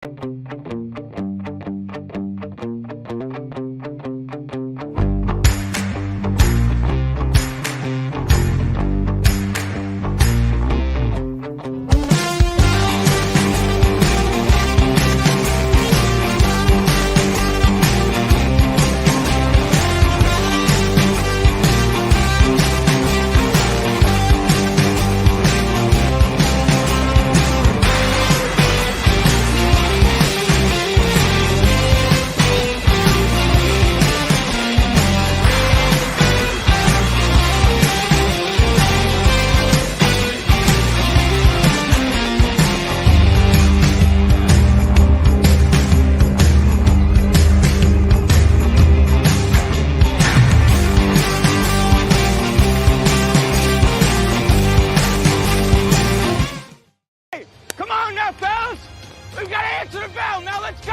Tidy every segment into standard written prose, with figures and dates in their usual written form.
Come on now, fellas! We've got to answer the bell. Now let's go!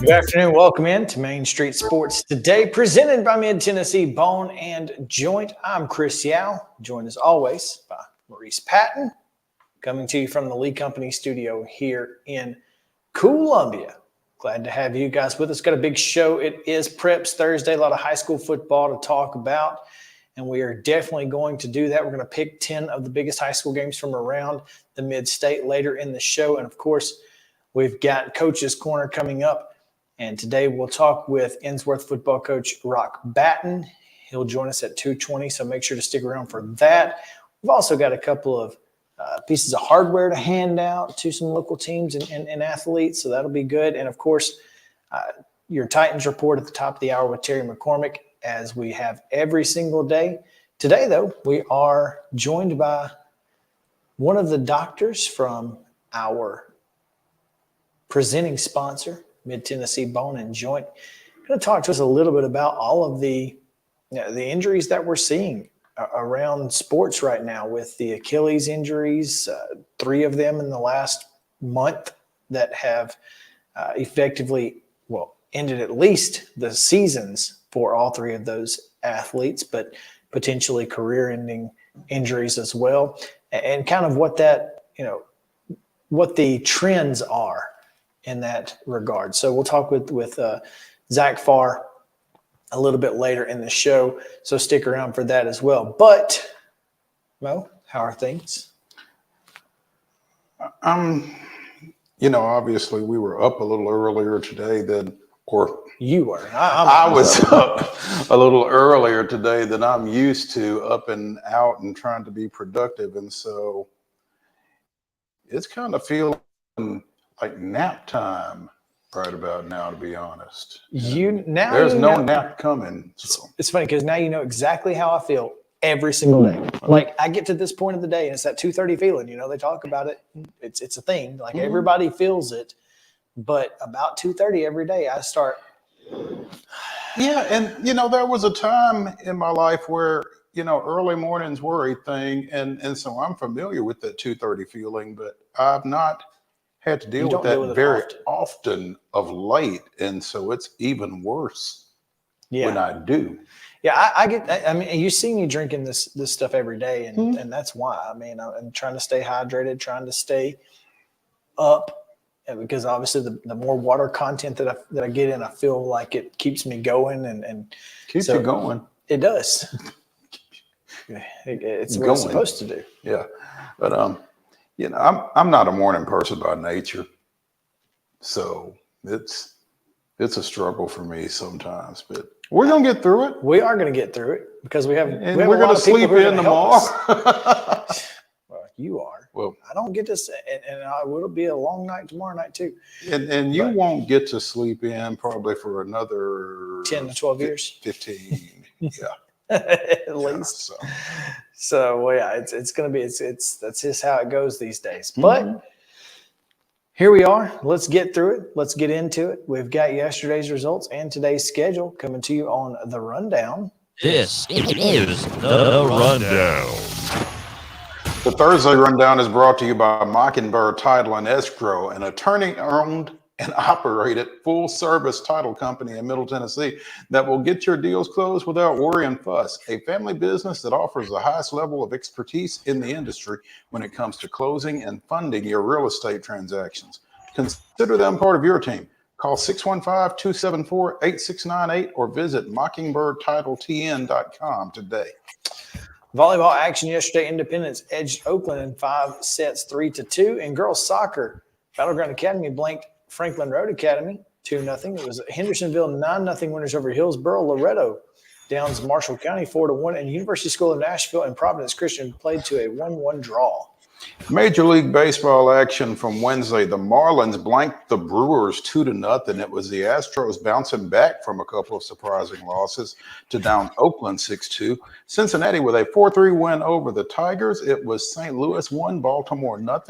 Good afternoon. Welcome in to Main Street Sports Today, presented by Mid-Tennessee Bone and Joint. I'm Chris Yao, joined as always by Maurice Patton, coming to you from the Lee Company studio here in Columbia. Glad to have you guys with us. Got a big show. It is PREPS Thursday, a lot of high school football to talk about, and we are definitely going to do that. We're going to pick 10 of the biggest high school games from around the mid-state later in the show, and of course, we've got Coach's Corner coming up. And today we'll talk with ENSWORTH football coach Rock Batten. He'll join us at 2:20, so make sure to stick around for that. We've also got a couple of pieces of hardware to hand out to some local teams and athletes, so that'll be good. And, of course, your Titans report at the top of the hour with Terry McCormick, as we have every single day. Today, though, we are joined by one of the doctors from our presenting sponsor, Mid-Tennessee Bone and Joint. Going to talk to us a little bit about all of the injuries that we're seeing around sports right now, with the Achilles injuries, 3 of them in the last month that have effectively, ended at least the seasons for all 3 of those athletes, but potentially career-ending injuries as well, and kind of what that, what the trends are in that regard. So we'll talk with Zach PHARR a little bit later in the show, so stick around for that as well. But, Mo, how are things? Obviously we were up a little earlier today You were. I was up a little earlier today than I'm used to, up and out and trying to be productive. And so it's kind of feeling like nap time right about now, to be honest. There's no nap coming. So. It's funny because now you know exactly how I feel every single day. Like, I get to this point of the day and it's that 2:30 feeling. They talk about it. It's a thing. Like, everybody feels it. But about 2:30 every day, I start. Yeah, and there was a time in my life where early mornings were a thing, and so I'm familiar with that 2:30 feeling, but I've not had to deal with that very often of late, and so it's even worse when I do. Yeah, I get. I mean, you see me drinking this stuff every day, and that's why. I mean, I'm trying to stay hydrated, trying to stay up, and because obviously the more water content that I get in, I feel like it keeps me going and keeps you going. It does. It's what it's supposed to do. Yeah, but I'm not a morning person by nature, so it's a struggle for me sometimes. But We're going to get through it. We are going to get through it because we have. And we have we're going to sleep in tomorrow. Well, you are. Well, I don't get to say, and it'll be a long night tomorrow night too. And you won't get to sleep in probably for another 10 to 12 years. 15. Yeah. At least. So well, yeah, it's going to be, that's just how it goes these days. But here we are. Let's get through it. Let's get into it. We've got yesterday's results and today's schedule coming to you on The Rundown. This is The Rundown. The Thursday Rundown is brought to you by Mockingbird Title and Escrow, an attorney-owned and operated full-service title company in Middle Tennessee that will get your deals closed without worry and fuss. A family business that offers the highest level of expertise in the industry when it comes to closing and funding your real estate transactions. Consider them part of your team. Call 615-274-8698 or visit mockingbirdtitletn.com today. Volleyball action yesterday. Independence edged Oakland in 5 sets, 3-2. And girls soccer, Battleground Academy blanked Franklin Road Academy 2-0. It was Hendersonville 9-0 winners over Hillsboro. Loretto downs Marshall County 4-1. And University School of Nashville and Providence Christian played to a 1-1 draw. Major League Baseball action from Wednesday. The Marlins blanked the Brewers 2-0. It was the Astros bouncing back from a couple of surprising losses to down Oakland 6-2. Cincinnati with a 4-3 win over the Tigers. It was St. Louis 1, Baltimore 0.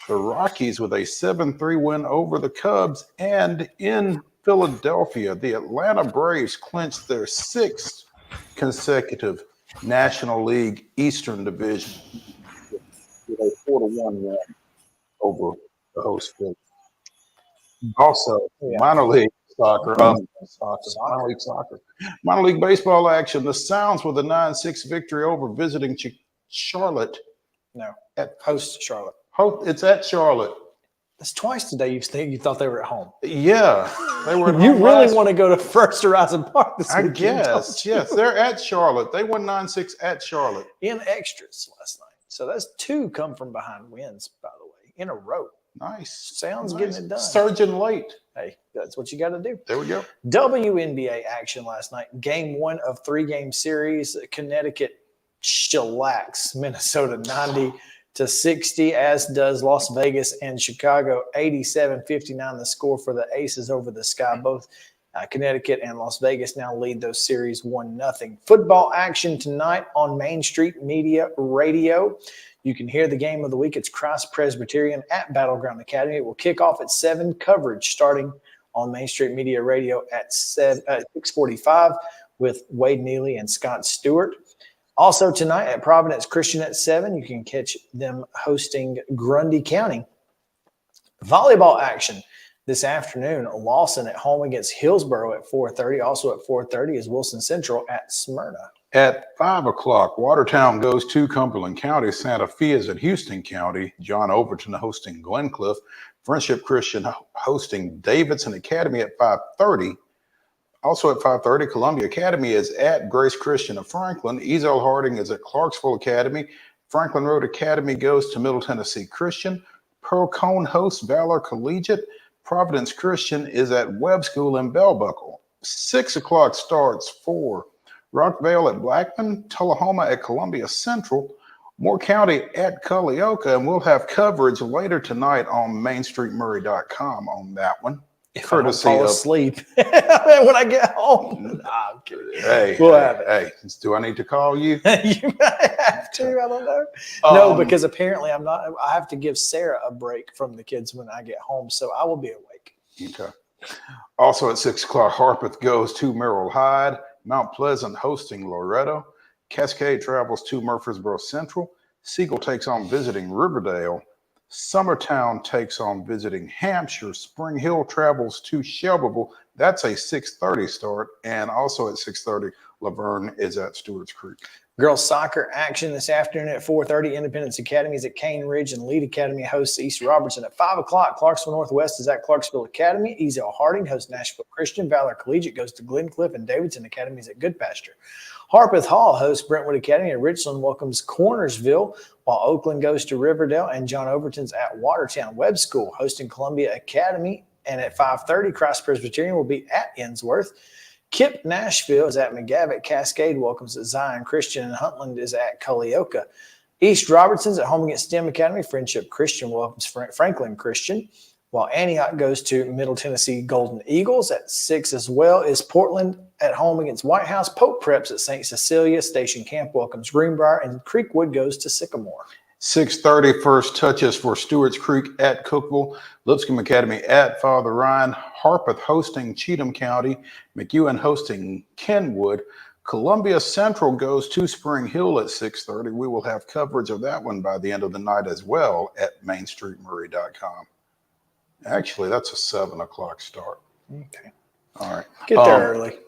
The Rockies with a 7-3 win over the Cubs. And in Philadelphia, the Atlanta Braves clinched their 6th consecutive National League Eastern Division with a 4-1 win over the host Phillies. Also, minor league soccer, minor league baseball action. The Sounds with a 9-6 victory over visiting Charlotte. No, at host Charlotte. It's at Charlotte. That's twice today you thought they were at home. Yeah, they were at home. You really want to go to First Horizon Park this weekend? I guess, yes. They're at Charlotte. They won 9-6 at Charlotte. In extras last night. So that's 2 come from behind wins, by the way, in a row. Nice. Sounds getting it done. Surging late. Hey, that's what you got to do. There we go. WNBA action last night. Game 1 of 3-game series. Connecticut shellacks Minnesota 90-60, as does Las Vegas and Chicago 87-59. The score for the Aces over the Sky. Both Connecticut and Las Vegas now lead those series 1-0. Football action tonight on Main Street Media Radio. You can hear the game of the week. It's Christ Presbyterian at Battleground Academy. It will kick off at 7. Coverage starting on Main Street Media Radio at 6:45 with Wade Neely and Scott Stewart. Also tonight at Providence Christian at 7, you can catch them hosting Grundy County. Volleyball action this afternoon. Lawson at home against Hillsboro at 4:30. Also at 4:30 is Wilson Central at Smyrna. At 5 o'clock, Watertown goes to Cumberland County. Santa Fe is at Houston County. John Overton hosting Glencliff. Friendship Christian hosting Davidson Academy at 5:30. Also at 5:30, Columbia Academy is at Grace Christian of Franklin. Ezel Harding is at Clarksville Academy. Franklin Road Academy goes to Middle Tennessee Christian. Pearl Cone hosts Valor Collegiate. Providence Christian is at Webb School in Bell Buckle. 6 o'clock starts for Rockvale at Blackman, Tullahoma at Columbia Central, Moore County at Culleoka, and we'll have coverage later tonight on MainStreetMurray.com on that one. If I don't fall asleep when I get home. Nah, I'm kidding. Hey, we'll have it. Hey, do I need to call you? You might have to. I don't know. No, because apparently I'm not. I have to give Sarah a break from the kids when I get home, so I will be awake. Okay. Also at 6 o'clock, Harpeth goes to Merrill Hyde. Mount Pleasant hosting Loretto. Cascade travels to Murfreesboro Central. Siegel takes on visiting Riverdale. Summertown takes on visiting Hampshire. Spring Hill travels to Shelbyville. That's a 6:30 start. And also at 6:30, Laverne is at Stewart's Creek. Girls soccer action this afternoon at 4:30. Independence Academy is at Cane Ridge, and Lead Academy hosts East Robertson at 5 o'clock. Clarksville Northwest is at Clarksville Academy. Ezel Harding hosts Nashville Christian. Valor Collegiate goes to Glencliff, and Davidson Academy is at Goodpasture. Harpeth Hall hosts Brentwood Academy, and Richland welcomes Cornersville, while Oakland goes to Riverdale, and John Overton's at Watertown. Webb School hosting Columbia Academy, and at 5:30, Christ Presbyterian will be at Ensworth. Kip Nashville is at McGavitt. Cascade welcomes at Zion Christian, and Huntland is at Culleoka. East Robertson's at home against STEM Academy. Friendship Christian welcomes Franklin Christian, while Antioch goes to Middle Tennessee Golden Eagles. At 6 as well is Portland at home against White House. Pope Preps at St. Cecilia. Station Camp welcomes Greenbrier, and Creekwood goes to Sycamore. 6:30 first touches for Stewart's Creek at Cookeville. Lipscomb Academy at Father Ryan. Harpeth hosting Cheatham County. McEwen hosting Kenwood. Columbia Central goes to Spring Hill at 6:30. We will have coverage of that one by the end of the night as well at mainstreetmurray.com. Actually, that's a 7 o'clock start. Okay. All right. Get there early.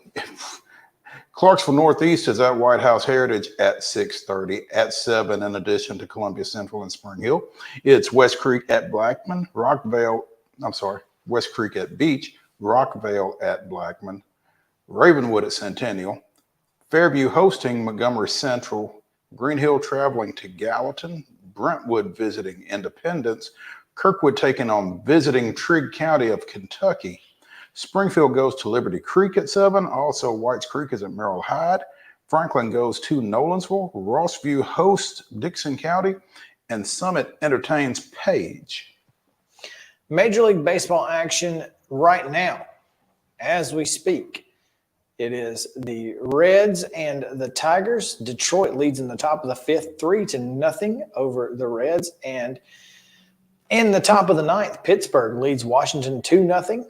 Clarksville Northeast is at White House Heritage at 6:30. At 7, in addition to Columbia Central and Spring Hill, it's West Creek at Blackman, West Creek at Beach, Rockvale at Blackman, Ravenwood at Centennial, Fairview hosting Montgomery Central, Green Hill traveling to Gallatin, Brentwood visiting Independence, Kirkwood taking on visiting Trigg County of Kentucky. Springfield goes to Liberty Creek at 7. Also, Whites Creek is at Merrill Hyde. Franklin goes to Nolensville. Rossview hosts Dixon County, and Summit entertains Page. Major League Baseball action right now as we speak. It is the Reds and the Tigers. Detroit leads in the top of the 5th, 3-0 over the Reds. And in the top of the 9th, Pittsburgh leads Washington 2-0.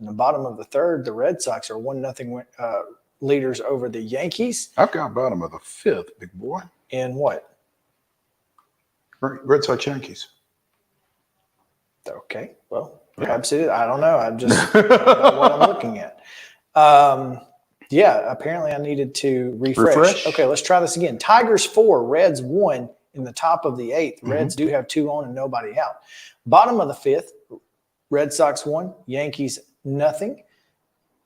In the bottom of the 3rd, the Red Sox are 1-0 leaders over the Yankees. I've got bottom of the 5th, big boy. In what? Red Sox Yankees. Okay, well, perhaps it is. I don't know. I just don't know what I'm looking at. Yeah, apparently I needed to refresh. Okay, let's try this again. Tigers 4, Reds 1 in the top of the 8th. Reds do have 2 on and nobody out. Bottom of the 5th, Red Sox 1, Yankees 0.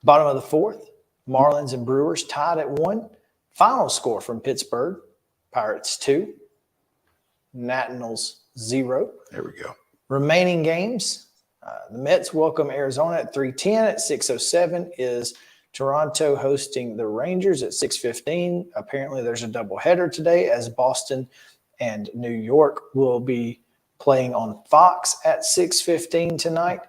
Bottom of the 4th, Marlins and Brewers tied at 1. Final score from Pittsburgh, Pirates 2, Nationals 0. There we go. Remaining games, the Mets welcome Arizona at 3:10. At 6:07 is Toronto hosting the Rangers at 6:15. Apparently there's a doubleheader today as Boston and New York will be playing on Fox at 6:15 tonight.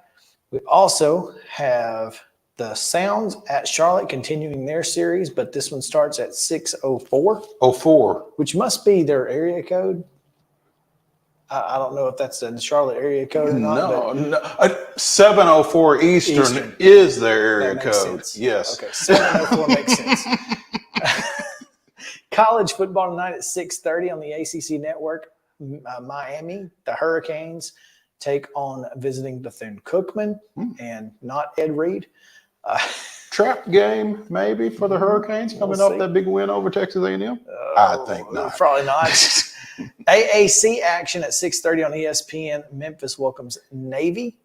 We also have the Sounds at Charlotte continuing their series, but this one starts at 6:04. 04. Which must be their area code. I don't know if that's the Charlotte area code or not. No. 7:04 Eastern is their area code. Sense. Yes. Okay, 7:04 makes sense. College football tonight at 6:30 on the ACC network. Miami, the Hurricanes take on visiting Bethune-Cookman and not Ed Reed. Trap game maybe for the Hurricanes coming off that big win over Texas A&M? I think not. Probably not. AAC action at 6:30 on ESPN. Memphis welcomes Navy,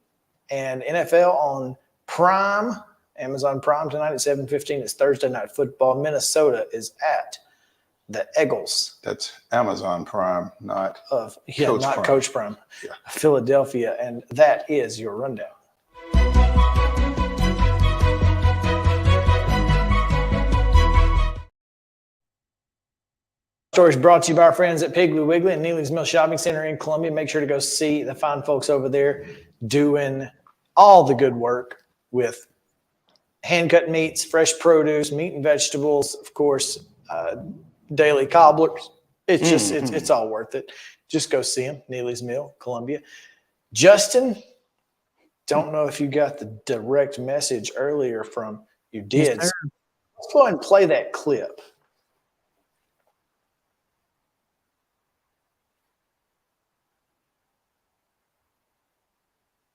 and NFL on Prime, Amazon Prime tonight at 7:15. It's Thursday Night Football. Minnesota is at the Eagles. That's Amazon Prime, not Coach Prime. Yeah. Philadelphia, and that is your rundown. Stories brought to you by our friends at Piggly Wiggly and Neely's Mill Shopping Center in Columbia. Make sure to go see the fine folks over there doing all the good work with hand-cut meats, fresh produce, meat and vegetables, of course, daily cobblers. It's just, it's all worth it. Just go see them, Neely's Mill, Columbia. Justin, don't know if you got the direct message earlier from you did. Yes, let's go ahead and play that clip.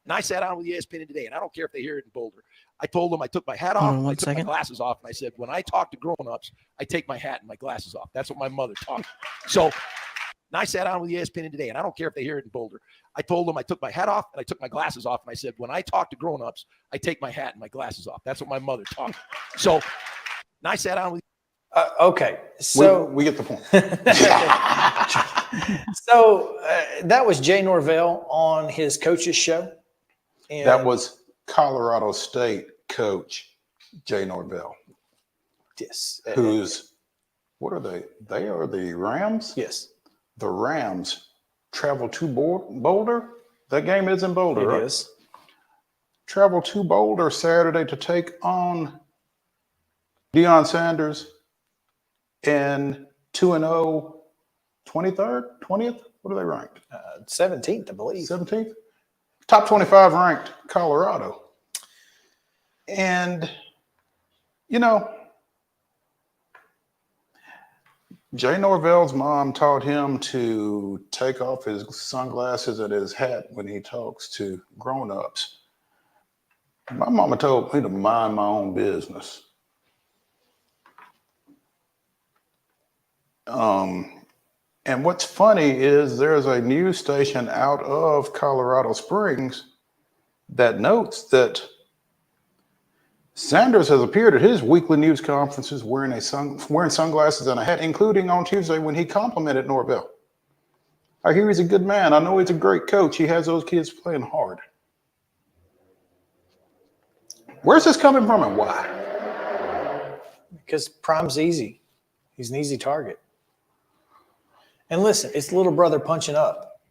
And I sat down with ESPN today, and I don't care if they hear it in Boulder. I told them I took my hat off, I took my glasses off, and I said, when I talk to grown-ups, I take my hat and my glasses off. That's what my mother taught me. So, and I sat down with ESPN today, and I don't care if they hear it in Boulder. I told them I took my hat off, and I took my glasses off, and I said, when I talk to grown-ups, I take my hat and my glasses off. That's what my mother taught me. So, and I sat down with okay, so we get the point. So that was Jay Norvell on his coach's show. And that was Colorado State coach Jay Norvell. Yes. What are they? They are the Rams? Yes. The Rams travel to Boulder. That game is in Boulder, It right? is. Travel to Boulder Saturday to take on Deion Sanders and 2-0, 23rd, 20th. What are they ranked? 17th, I believe. 17th? Top 25 ranked Colorado. And, you know, Jay Norvell's mom taught him to take off his sunglasses and his hat when he talks to grown-ups. My mama told me to mind my own business. And what's funny is there's a news station out of Colorado Springs that notes that Sanders has appeared at his weekly news conferences wearing sunglasses and a hat, including on Tuesday when he complimented Norvell. I hear he's a good man. I know he's a great coach. He has those kids playing hard. Where's this coming from and why? Because Prime's easy. He's an easy target. And listen, it's little brother punching up.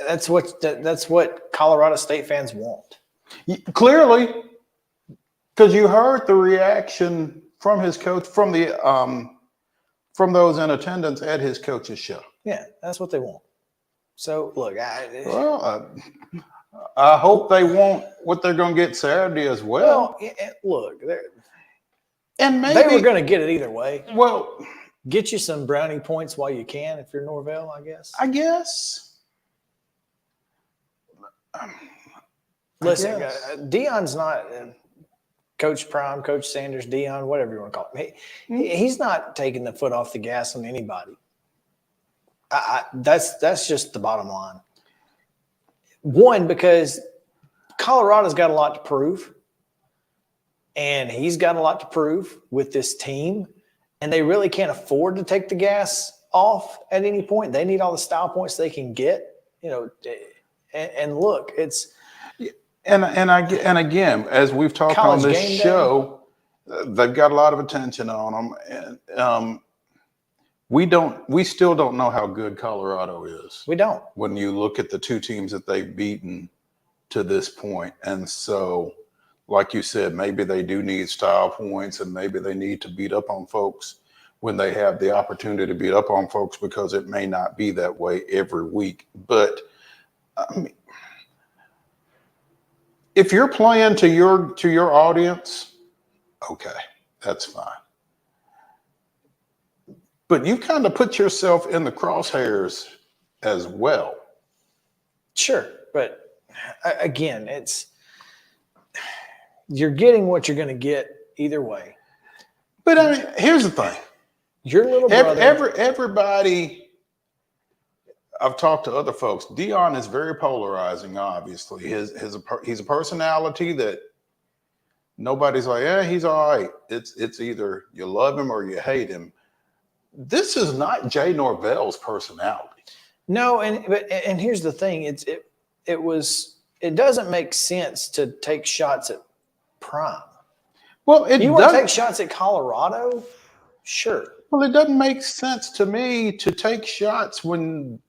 That's what Colorado State fans want. Clearly, because you heard the reaction from his coach, from those in attendance at his coach's show. Yeah, that's what they want. So look, I hope they want what they're going to get Saturday as well. Look, and maybe they were going to get it either way. Well, get you some brownie points while you can if you're Norvell, I guess. Listen, Deion's not Coach Prime, Coach Sanders, Deion, whatever you want to call him. He's not taking the foot off the gas on anybody. That's just the bottom line. One, because Colorado's got a lot to prove, and he's got a lot to prove with this team, and they really can't afford to take the gas off at any point. They need all the style points they can get, and look, it's. And again, as we've talked on this show, they've got a lot of attention on them, and we still don't know how good Colorado is. We don't. When you look at the two teams that they've beaten to this point, and so, like you said, maybe they do need style points, and maybe they need to beat up on folks when they have the opportunity to beat up on folks, because it may not be that way every week. But I mean, if you're playing to your audience, okay, that's fine. But you kind of put yourself in the crosshairs as well. Sure, but again, you're getting what you're going to get either way. But I mean, here's the thing: your little brother. Everybody. I've talked to other folks. Deion is very polarizing. Obviously, he's a personality that nobody's like, yeah, he's all right. It's either you love him or you hate him. This is not Jay Norvell's personality. No, and here's the thing: it doesn't make sense to take shots at Prime. Well, you want to take shots at Colorado? Sure. Well, it doesn't make sense to me to take shots when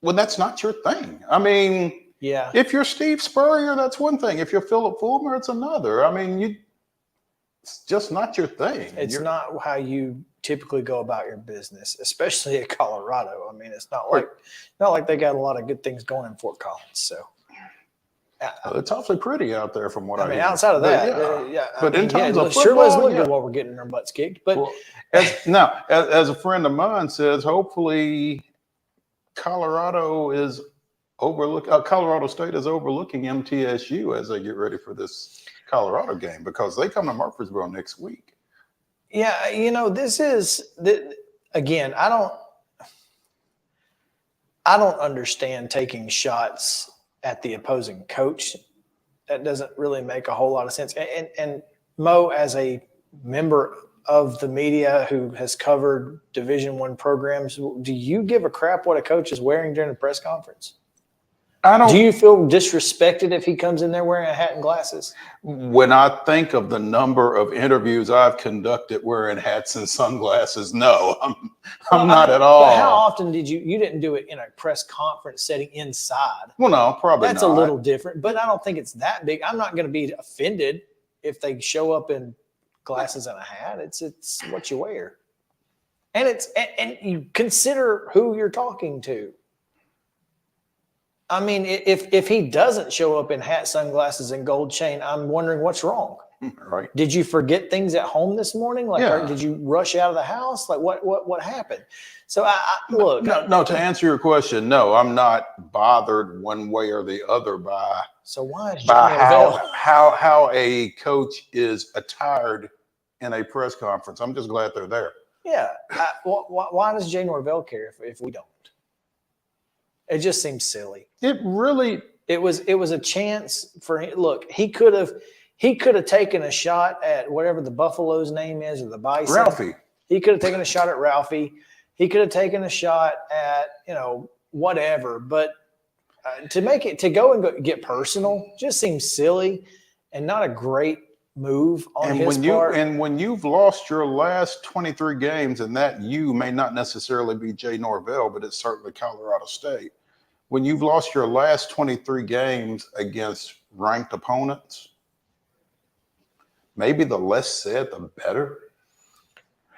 that's not your thing. I mean, yeah. If you're Steve Spurrier, that's one thing. If you're Philip Fulmer, it's another. I mean, it's just not your thing. It's not how you typically go about your business, especially at Colorado. I mean, it's not like they got a lot of good things going in Fort Collins. So it's awfully pretty out there, from what I mean. Outside of that, yeah. But in terms of football, sure does look good while we're getting our butts kicked. But as a friend of mine says, hopefully Colorado State is overlooking MTSU as they get ready for this Colorado game, because they come to Murfreesboro next week. Yeah, again, I don't understand taking shots at the opposing coach. That doesn't really make a whole lot of sense. And Mo, as a member of the media who has covered Division I programs, do you give a crap what a coach is wearing during a press conference? Do you feel disrespected if he comes in there wearing a hat and glasses? When I think of the number of interviews I've conducted wearing hats and sunglasses, no, I'm not at all. But how often did you didn't do it in a press conference setting inside? Well, no, probably That's not. a little different, but I don't think it's that big. I'm not going to be offended if they show up in glasses and a hat. It's what you wear. And and you consider who you're talking to. I mean, if he doesn't show up in hat, sunglasses, and gold chain, I'm wondering what's wrong. Right. Did you forget things at home this morning? Like, Yeah. or did you rush out of the house? Like, what happened? So I look. No, to answer your question, no, I'm not bothered one way or the other by So why is by Johnny Lavelle? how a coach is attired in a press conference. I'm just glad they're there. Yeah. Why does Jay Norvell care if we don't? It just seems silly. It really. It was a chance for him. Look, he could have taken a shot at whatever the Buffalo's name is, or the Bison. Ralphie. He could have taken a shot at Ralphie. He could have taken a shot at whatever. But to go and get personal just seems silly and not a great move on his part. And when you've lost your last 23 games, and that you may not necessarily be Jay Norvell, but it's certainly Colorado State. When you've lost your last 23 games against ranked opponents, maybe the less said, the better.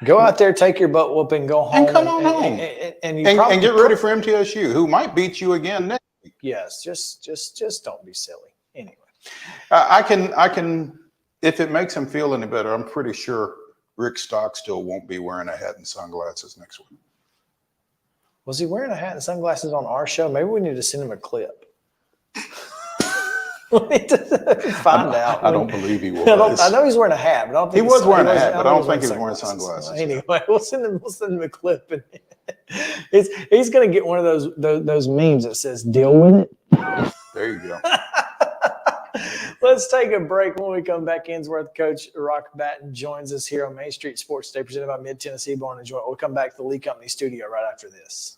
Go out there, take your butt whooping, go home, And come on home. And get ready for MTSU, who might beat you again next week. Yes, just don't be silly. Anyway, I can. If it makes him feel any better, I'm pretty sure Rick Stockstill won't be wearing a hat and sunglasses next week. was he wearing a hat and sunglasses on our show? Maybe we need to send him a clip. We need to find out. I don't believe he was. I know he's wearing a hat, but I don't think He was wearing a hat, but I don't think he was wearing sunglasses. Anyway, we'll send him a clip, and he's going to get one of those memes that says "Deal with it." There you go. Let's take a break. When we come back, ENSWORTH coach Rock Batten joins us here on Main Street Sports Today, presented by Mid-Tennessee Born and Joint. We'll come back to the Lee Company studio right after this.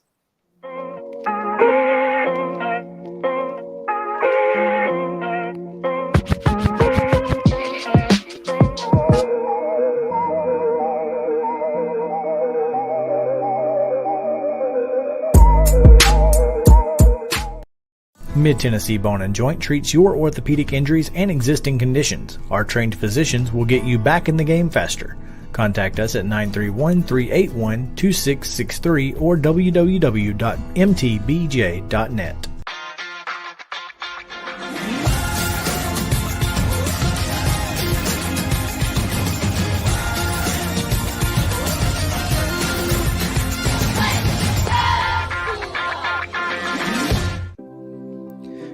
Mid-Tennessee Bone and Joint treats your orthopedic injuries and existing conditions. Our trained physicians will get you back in the game faster. Contact us at 931-381-2663 or www.mtbj.net.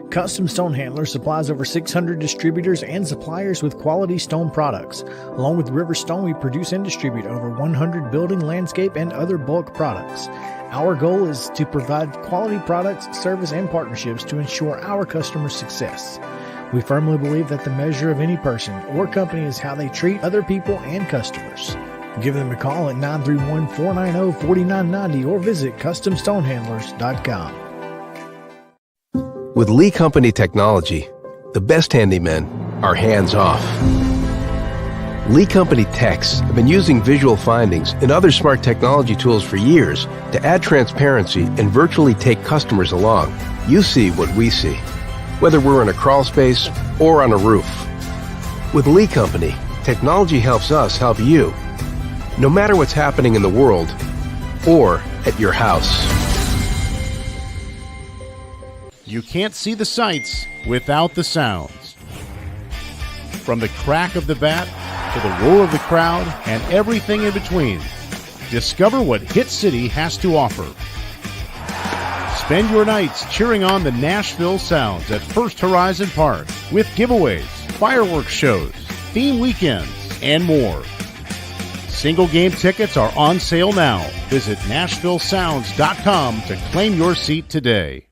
Custom Stone Handler supplies over 600 distributors and suppliers with quality stone products. Along with River Stone, we produce and distribute over 100 building, landscape, and other bulk products. Our goal is to provide quality products, service, and partnerships to ensure our customers' success. We firmly believe that the measure of any person or company is how they treat other people and customers. Give them a call at 931-490-4990 or visit CustomStonehandlers.com. With Lee Company technology, the best handymen are hands-off. Lee Company techs have been using visual findings and other smart technology tools for years to add transparency and virtually take customers along. You see what we see, whether we're in a crawl space or on a roof. With Lee Company, technology helps us help you, no matter what's happening in the world or at your house. You can't see the sights without the sounds. From the crack of the bat to the roar of the crowd and everything in between, discover what Hit City has to offer. Spend your nights cheering on the Nashville Sounds at First Horizon Park with giveaways, fireworks shows, theme weekends, and more. Single game tickets are on sale now. Visit NashvilleSounds.com to claim your seat today.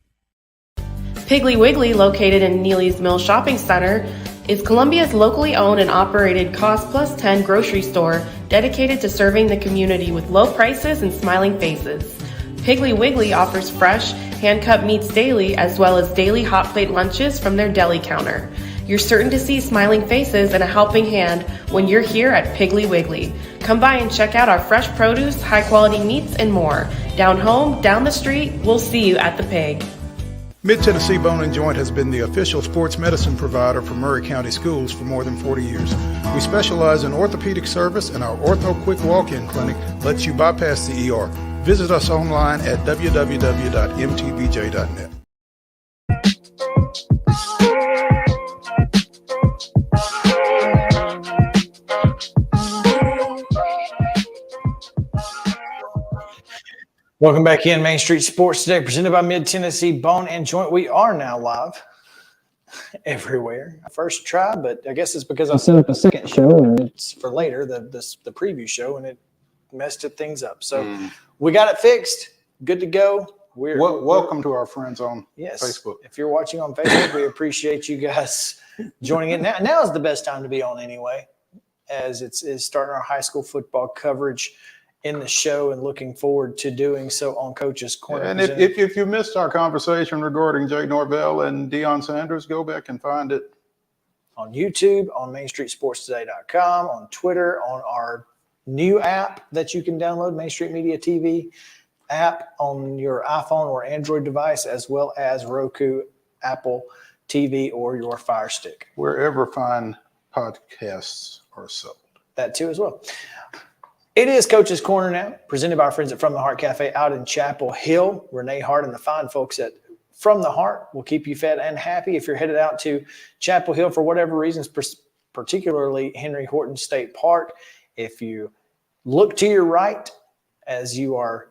Piggly Wiggly, located in Neely's Mill Shopping Center, is Columbia's locally owned and operated Cost Plus 10 grocery store dedicated to serving the community with low prices and smiling faces. Piggly Wiggly offers fresh, hand-cut meats daily as well as daily hot plate lunches from their deli counter. You're certain to see smiling faces and a helping hand when you're here at Piggly Wiggly. Come by and check out our fresh produce, high-quality meats, and more. Down home, down the street, we'll see you at the Pig. Mid-Tennessee Bone and Joint has been the official sports medicine provider for Maury County Schools for more than 40 years. We specialize in orthopedic service, and our Ortho Quick Walk-In Clinic lets you bypass the ER. Visit us online at www.mtbj.net. Welcome back in Main Street Sports Today, presented by Mid-Tennessee Bone and Joint. We are now live everywhere. First try, but I guess it's because I set up a second show and it's for later, the preview show, and it messed things up. So we got it fixed. Good to go. Welcome to our friends on Facebook. If you're watching on Facebook, we appreciate you guys joining in. Now is the best time to be on anyway, as it's starting our high school football coverage in the show, and looking forward to doing so on Coach's Corner. And if you missed our conversation regarding Jay Norvell and Deion Sanders, go back and find it on YouTube, on MainStreetSportsToday.com, on Twitter, on our new app that you can download, Main Street Media TV app on your iPhone or Android device, as well as Roku, Apple TV, or your Fire Stick. Wherever fine podcasts are sold. That too as well. It is Coach's Corner now, presented by our friends at From the Heart Cafe out in Chapel Hill. Renee Hart and the fine folks at From the Heart will keep you fed and happy. If you're headed out to Chapel Hill for whatever reasons, particularly Henry Horton State Park, if you look to your right as you are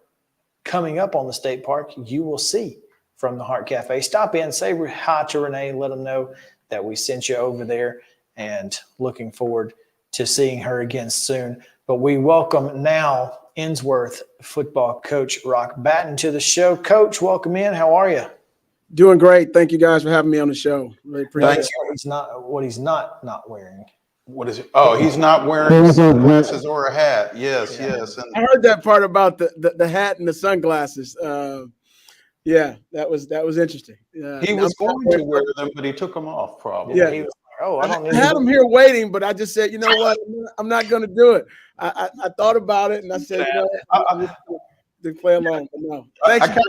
coming up on the state park, you will see From the Heart Cafe. Stop in, say hi to Renee, let them know that we sent you over there, and looking forward to seeing her again soon. But we welcome now ENSWORTH football coach Rock Batten to the show. Coach, welcome in. How are you? Doing great. Thank you guys for having me on the show. Really appreciate it. He's not wearing. What is it? Oh, he's not wearing sunglasses or a hat. Yes. And I heard that part about the hat and the sunglasses. Yeah, that was interesting. He was going to wear them, but he took them off probably. Yeah. He was I had him here waiting, but I just said, you know what? I'm not going to do it. I thought about it, and I said, you know, I'm just going to play along. But no, thanks. I kind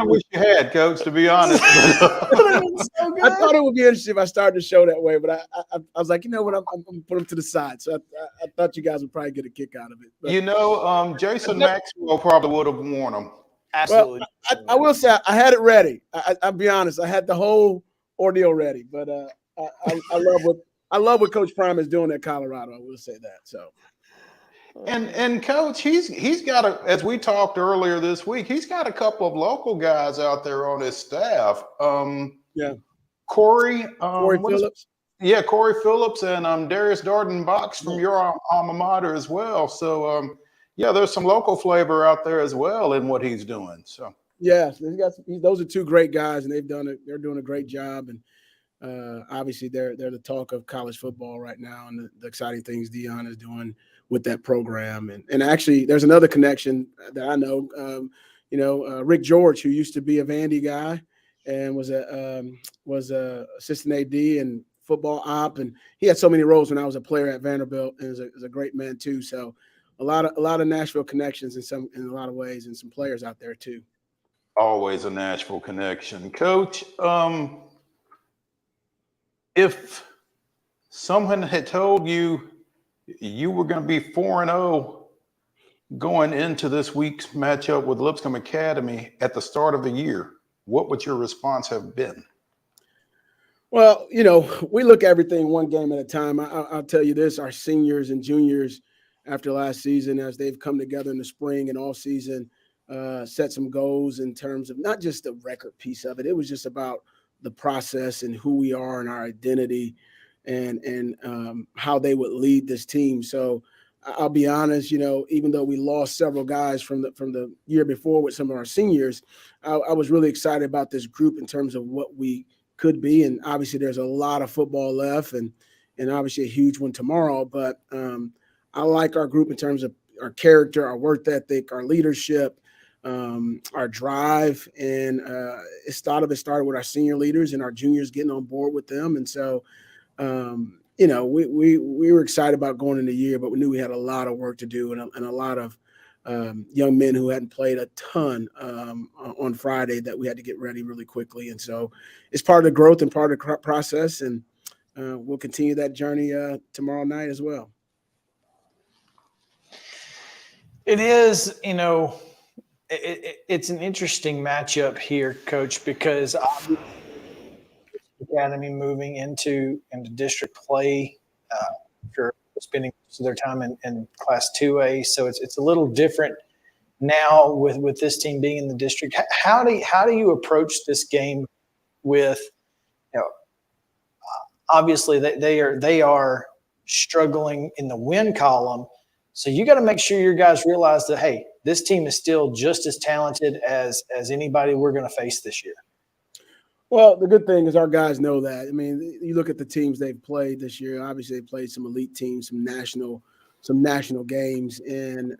of wish you had, Coach, to be honest. I thought it would be interesting if I started the show that way, but I was like, you know what? I'm going to put him to the side. So I thought you guys would probably get a kick out of it. But, Jason Maxwell probably would have worn them. Absolutely. Well, I will say I had it ready. I'll be honest. I had the whole ordeal ready, but I love what Coach Prime is doing at Colorado. I will say that. So, and Coach, he's got as we talked earlier this week, he's got a couple of local guys out there on his staff. Corey Phillips. Corey Phillips and Darius Darden-Box from your alma mater as well. So there's some local flavor out there as well in what he's doing. So those are two great guys, and they're doing a great job. And obviously they're the talk of college football right now, and the exciting things Deion is doing with that program. And actually there's another connection that I know, Rick George, who used to be a Vandy guy and was a assistant AD and football op. And he had so many roles when I was a player at Vanderbilt, and is a great man too. So a lot of Nashville connections in a lot of ways, and some players out there too. Always a Nashville connection. Coach, if someone had told you were going to be 4-0 going into this week's matchup with Lipscomb Academy at the start of the year, what would your response have been? Well, we look at everything one game at a time. I'll tell you this, our seniors and juniors after last season, as they've come together in the spring and all season, set some goals in terms of not just the record piece of it. It was just about the process and who we are and our identity and how they would lead this team. So I'll be honest, even though we lost several guys from the year before with some of our seniors, I was really excited about this group in terms of what we could be. And obviously there's a lot of football left and obviously a huge one tomorrow. But I like our group in terms of our character, our work ethic, our leadership. our drive, and it started with our senior leaders and our juniors getting on board with them. And so, we were excited about going in the year, but we knew we had a lot of work to do and a lot of young men who hadn't played a ton on Friday that we had to get ready really quickly. And so it's part of the growth and part of the process. And we'll continue that journey tomorrow night as well. It is, it's an interesting matchup here, Coach, because Academy moving into district play after spending most of their time in Class 2A, so it's a little different now with this team being in the district. How do you approach this game with, obviously they are struggling in the win column, so you got to make sure your guys realize that, hey, this team is still just as talented as anybody we're going to face this year. Well, the good thing is our guys know that. I mean, you look at the teams they've played this year. Obviously, they played some elite teams, some national games. And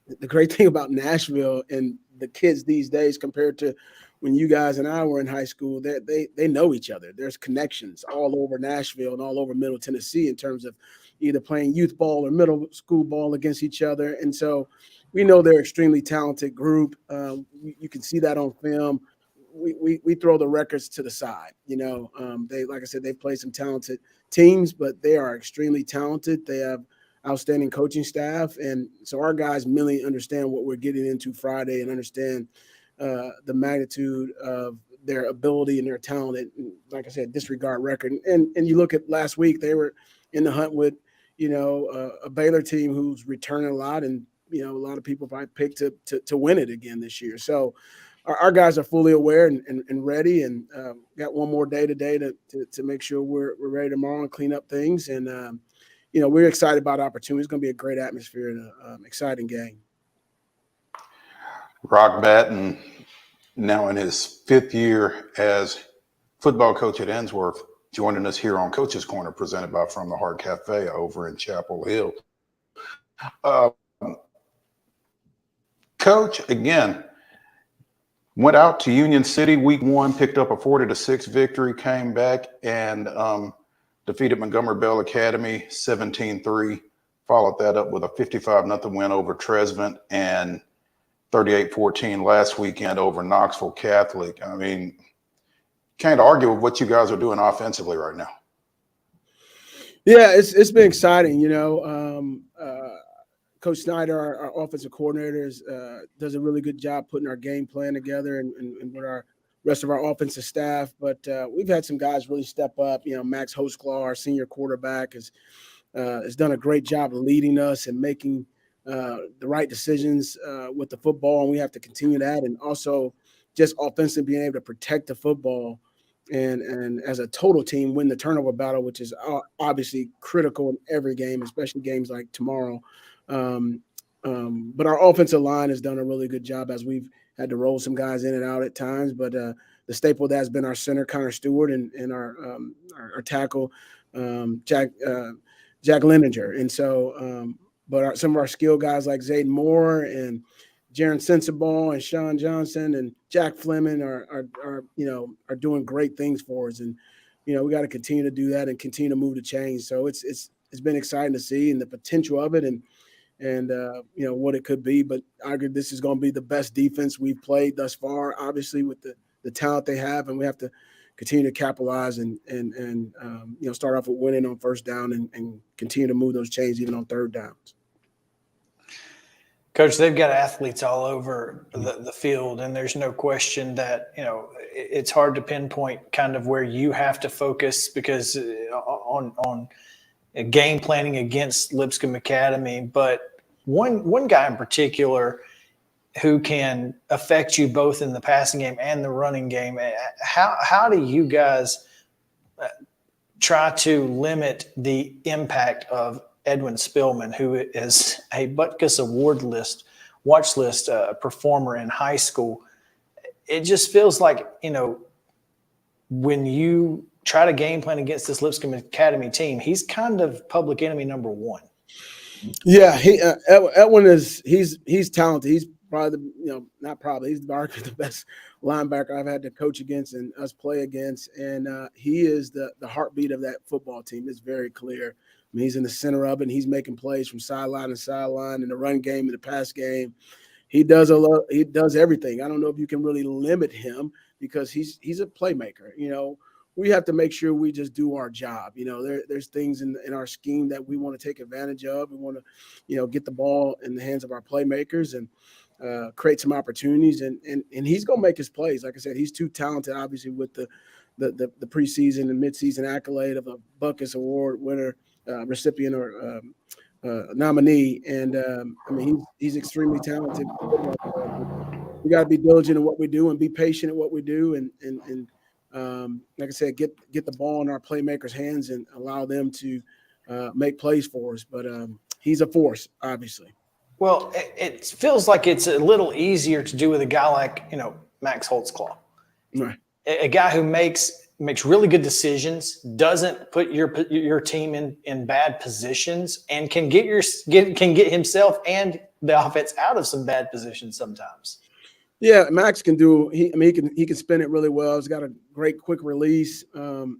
the great thing about Nashville and the kids these days compared to when you guys and I were in high school, they know each other. There's connections all over Nashville and all over Middle Tennessee in terms of either playing youth ball or middle school ball against each other. And so we know they're an extremely talented group. You can see that on film. We throw the records to the side. Like I said, they've played some talented teams, but they are extremely talented. They have outstanding coaching staff. And so our guys really understand what we're getting into Friday and understand the magnitude of their ability and their talent. And like I said, disregard record. And you look at last week, they were in the hunt with, a Baylor team who's returning a lot. And, a lot of people probably picked to win it again this year. So our guys are fully aware and ready, and got one more day today to make sure we're ready tomorrow and clean up things. And, we're excited about opportunity. It's going to be a great atmosphere and an exciting game. Rock Batten, now in his 5th year as football coach at Ensworth, joining us here on Coach's Corner, presented by From the Heart Cafe over in Chapel Hill. Coach, again, went out to Union City week 1, picked up a 40-6 victory, came back and defeated Montgomery Bell Academy 17-3, followed that up with a 55-0 win over Tresvant and 38-14 last weekend over Knoxville Catholic. I mean, can't argue with what you guys are doing offensively right now. Yeah, it's been exciting. Coach Snyder, our offensive coordinator, does a really good job putting our game plan together and with our rest of our offensive staff. But we've had some guys really step up. Max Hosklaw, our senior quarterback, has done a great job of leading us and making the right decisions with the football, and we have to continue that. And also just offensively being able to protect the football and as a total team win the turnover battle, which is obviously critical in every game, especially games like tomorrow. But our offensive line has done a really good job as we've had to roll some guys in and out at times. But the staple of that has been our center, Connor Stewart, and our tackle, Jack Leninger. And so, but some of our skill guys like Zayden Moore and Jaron Sensabaugh and Sean Johnson and Jack Fleming are doing great things for us. And, we got to continue to do that and continue to move the chains. So it's been exciting to see and the potential of it and what it could be. But I agree this is going to be the best defense we've played thus far, obviously with the talent they have, and we have to continue to capitalize and start off with winning on first down and continue to move those chains even on third downs. Coach, they've got athletes all over the field, and there's no question that, it's hard to pinpoint kind of where you have to focus because on game planning against Lipscomb Academy. But one guy in particular who can affect you both in the passing game and the running game, how do you guys try to limit the impact of Edwin Spillman, who is a Butkus Award watch list performer in high school? It just feels like, when you try to game plan against this Lipscomb Academy team, he's kind of public enemy number 1. Yeah, Edwin he's talented. He's probably not probably, he's arguably the best linebacker I've had to coach against and us play against. And he is the heartbeat of that football team. It's very clear. I mean, he's in the center of it, and he's making plays from sideline to sideline in the run game and the pass game. He does he does everything. I don't know if you can really limit him because he's a playmaker. We have to make sure we just do our job. There's things in our scheme that we want to take advantage of. We want to, get the ball in the hands of our playmakers and create some opportunities. And he's going to make his plays. Like I said, he's too talented, obviously, with the preseason and midseason accolade of a Buckus Award winner, recipient or nominee. And I mean, he's extremely talented. We got to be diligent in what we do and be patient in what we do. And like I said, get the ball in our playmakers' hands and allow them to make plays for us. But he's a force, obviously. Well, it feels like it's a little easier to do with a guy like, Max Holtzclaw. Right. A guy who makes really good decisions, doesn't put your team in bad positions, and can get himself and the offense out of some bad positions sometimes. Yeah, Max can do. He can spin it really well. He's got a great quick release.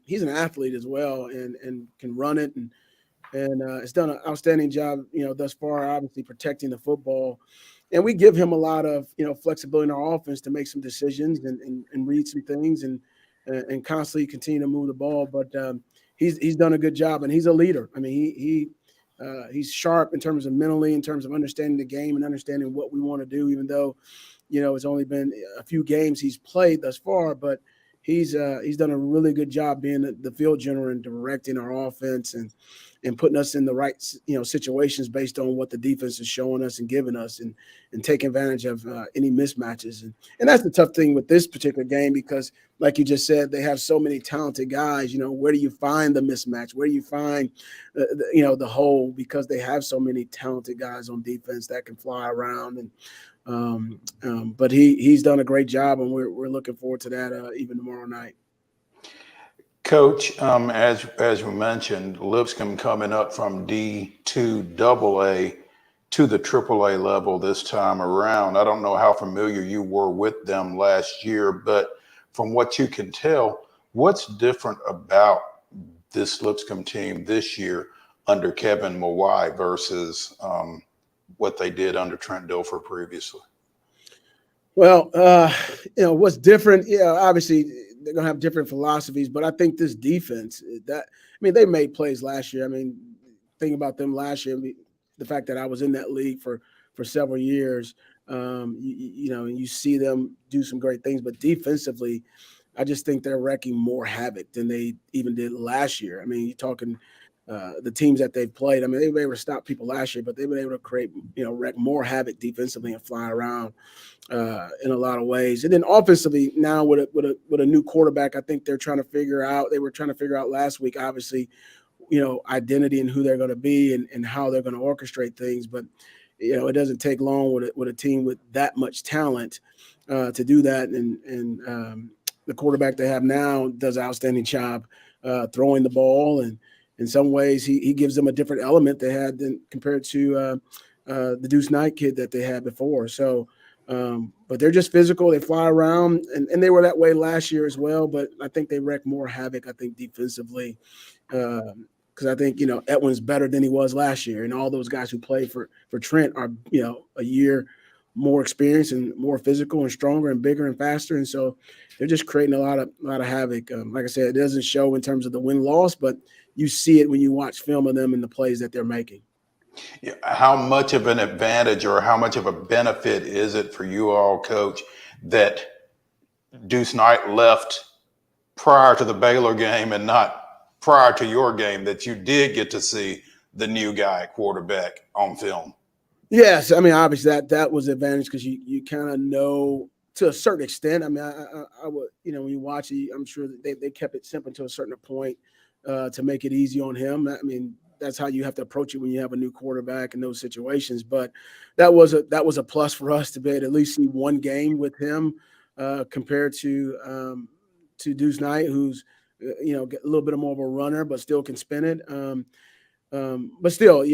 He's an athlete as well, and can run it, and has done an outstanding job. Thus far, obviously protecting the football, and we give him a lot of flexibility in our offense to make some decisions and read some things and constantly continue to move the ball. But he's done a good job, and he's a leader. I mean, he's sharp in terms of mentally, in terms of understanding the game and understanding what we want to do, even though. It's only been a few games he's played thus far, but he's done a really good job being the field general and directing our offense and putting us in the right situations based on what the defense is showing us and giving us and taking advantage of any mismatches. And that's the tough thing with this particular game because, like you just said, they have so many talented guys. Where do you find the mismatch? Where do you find the hole? Because they have so many talented guys on defense that can fly around and. But he's done a great job, and we're looking forward to that even tomorrow night. Coach, as you mentioned, Lipscomb coming up from D2 AA to the AAA level this time around. I don't know how familiar you were with them last year, but from what you can tell, what's different about this Lipscomb team this year under Kevin Mawai versus what they did under Trent Dilfer previously? Well, what's different? Obviously they're going to have different philosophies, but I think this defense they made plays last year. I mean, think about them last year. The fact that I was in that league for several years, you see them do some great things, but defensively, I just think they're wreaking more havoc than they even did last year. I mean, you're talking the teams that they've played. I mean, they were able to stop people last year, but they've been able to create, wreak more havoc defensively and fly around in a lot of ways. And then offensively, now with a new quarterback, I think they're trying to figure out. They were trying to figure out last week, obviously, identity and who they're going to be and how they're going to orchestrate things. But it doesn't take long with a team with that much talent to do that. And the quarterback they have now does an outstanding job throwing the ball, and in some ways he gives them a different element they had compared to the Deuce Knight kid that they had before. So, but they're just physical. They fly around, and they were that way last year as well. But I think they wreck more havoc, I think, defensively, because I think, Edwin's better than he was last year. And all those guys who played for Trent are, a year more experienced and more physical and stronger and bigger and faster. And so they're just creating a lot of havoc. Like I said, it doesn't show in terms of the win-loss, but you see it when you watch film of them and the plays that they're making. Yeah. How much of an advantage or how much of a benefit is it for you all, Coach, that Deuce Knight left prior to the Baylor game and not prior to your game, that you did get to see the new guy quarterback on film? Yes, I mean, obviously that was an advantage because you kind of know to a certain extent. I mean, I would, when you watch it, I'm sure that they kept it simple to a certain point to make it easy on him. I mean, that's how you have to approach it when you have a new quarterback in those situations. But that was a plus for us to be able to at least see one game with him compared to Deuce Knight, who's a little bit more of a runner, but still can spin it. But still,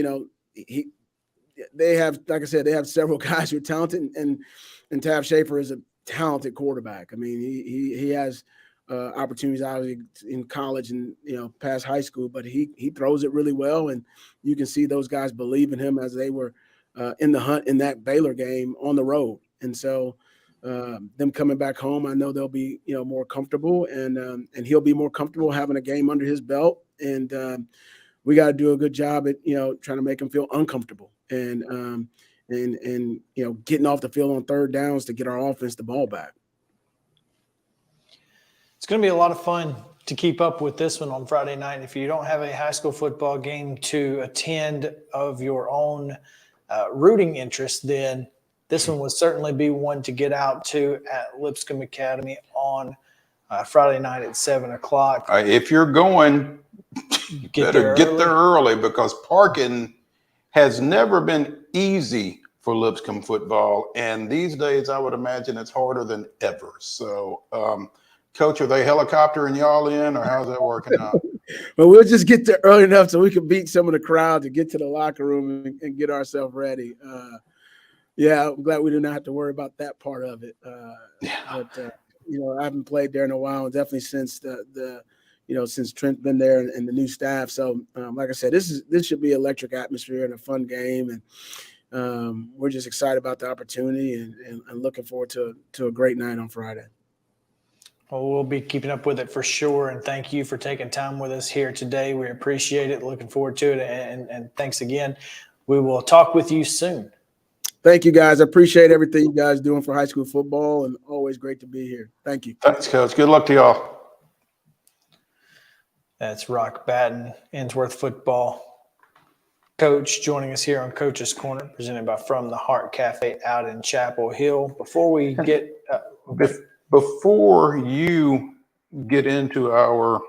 they have, like I said, they have several guys who are talented, and Tav Schaefer is a talented quarterback. I mean, he has opportunities obviously in college and past high school, but he throws it really well, and you can see those guys believe in him as they were in the hunt in that Baylor game on the road. And so them coming back home, I know they'll be more comfortable, and he'll be more comfortable having a game under his belt. And we got to do a good job at trying to make him feel uncomfortable and getting off the field on third downs to get our offense the ball back. It's going to be a lot of fun to keep up with this one on Friday night. If you don't have a high school football game to attend of your own rooting interest, then this one would certainly be one to get out to at Lipscomb Academy on Friday night at 7 o'clock. If you're going, get there early, because parking has never been easy for Lipscomb football. And these days, I would imagine it's harder than ever. So, Coach, are they helicoptering y'all in, or how's that working out? Well, we'll just get there early enough so we can beat some of the crowd to get to the locker room and get ourselves ready. Yeah, I'm glad we did not have to worry about that part of it. But I haven't played there in a while, and definitely since since Trent's been there and the new staff. So, like I said, this should be electric atmosphere and a fun game, and we're just excited about the opportunity and looking forward to a great night on Friday. Well, we'll be keeping up with it for sure, and thank you for taking time with us here today. We appreciate it. Looking forward to it, and thanks again. We will talk with you soon. Thank you, guys. I appreciate everything you guys doing for high school football, and always great to be here. Thank you. Thanks, Coach. Good luck to y'all. That's Rock Batten, ENSWORTH football coach, joining us here on Coach's Corner, presented by From the Heart Cafe out in Chapel Hill. Before we get before you get into our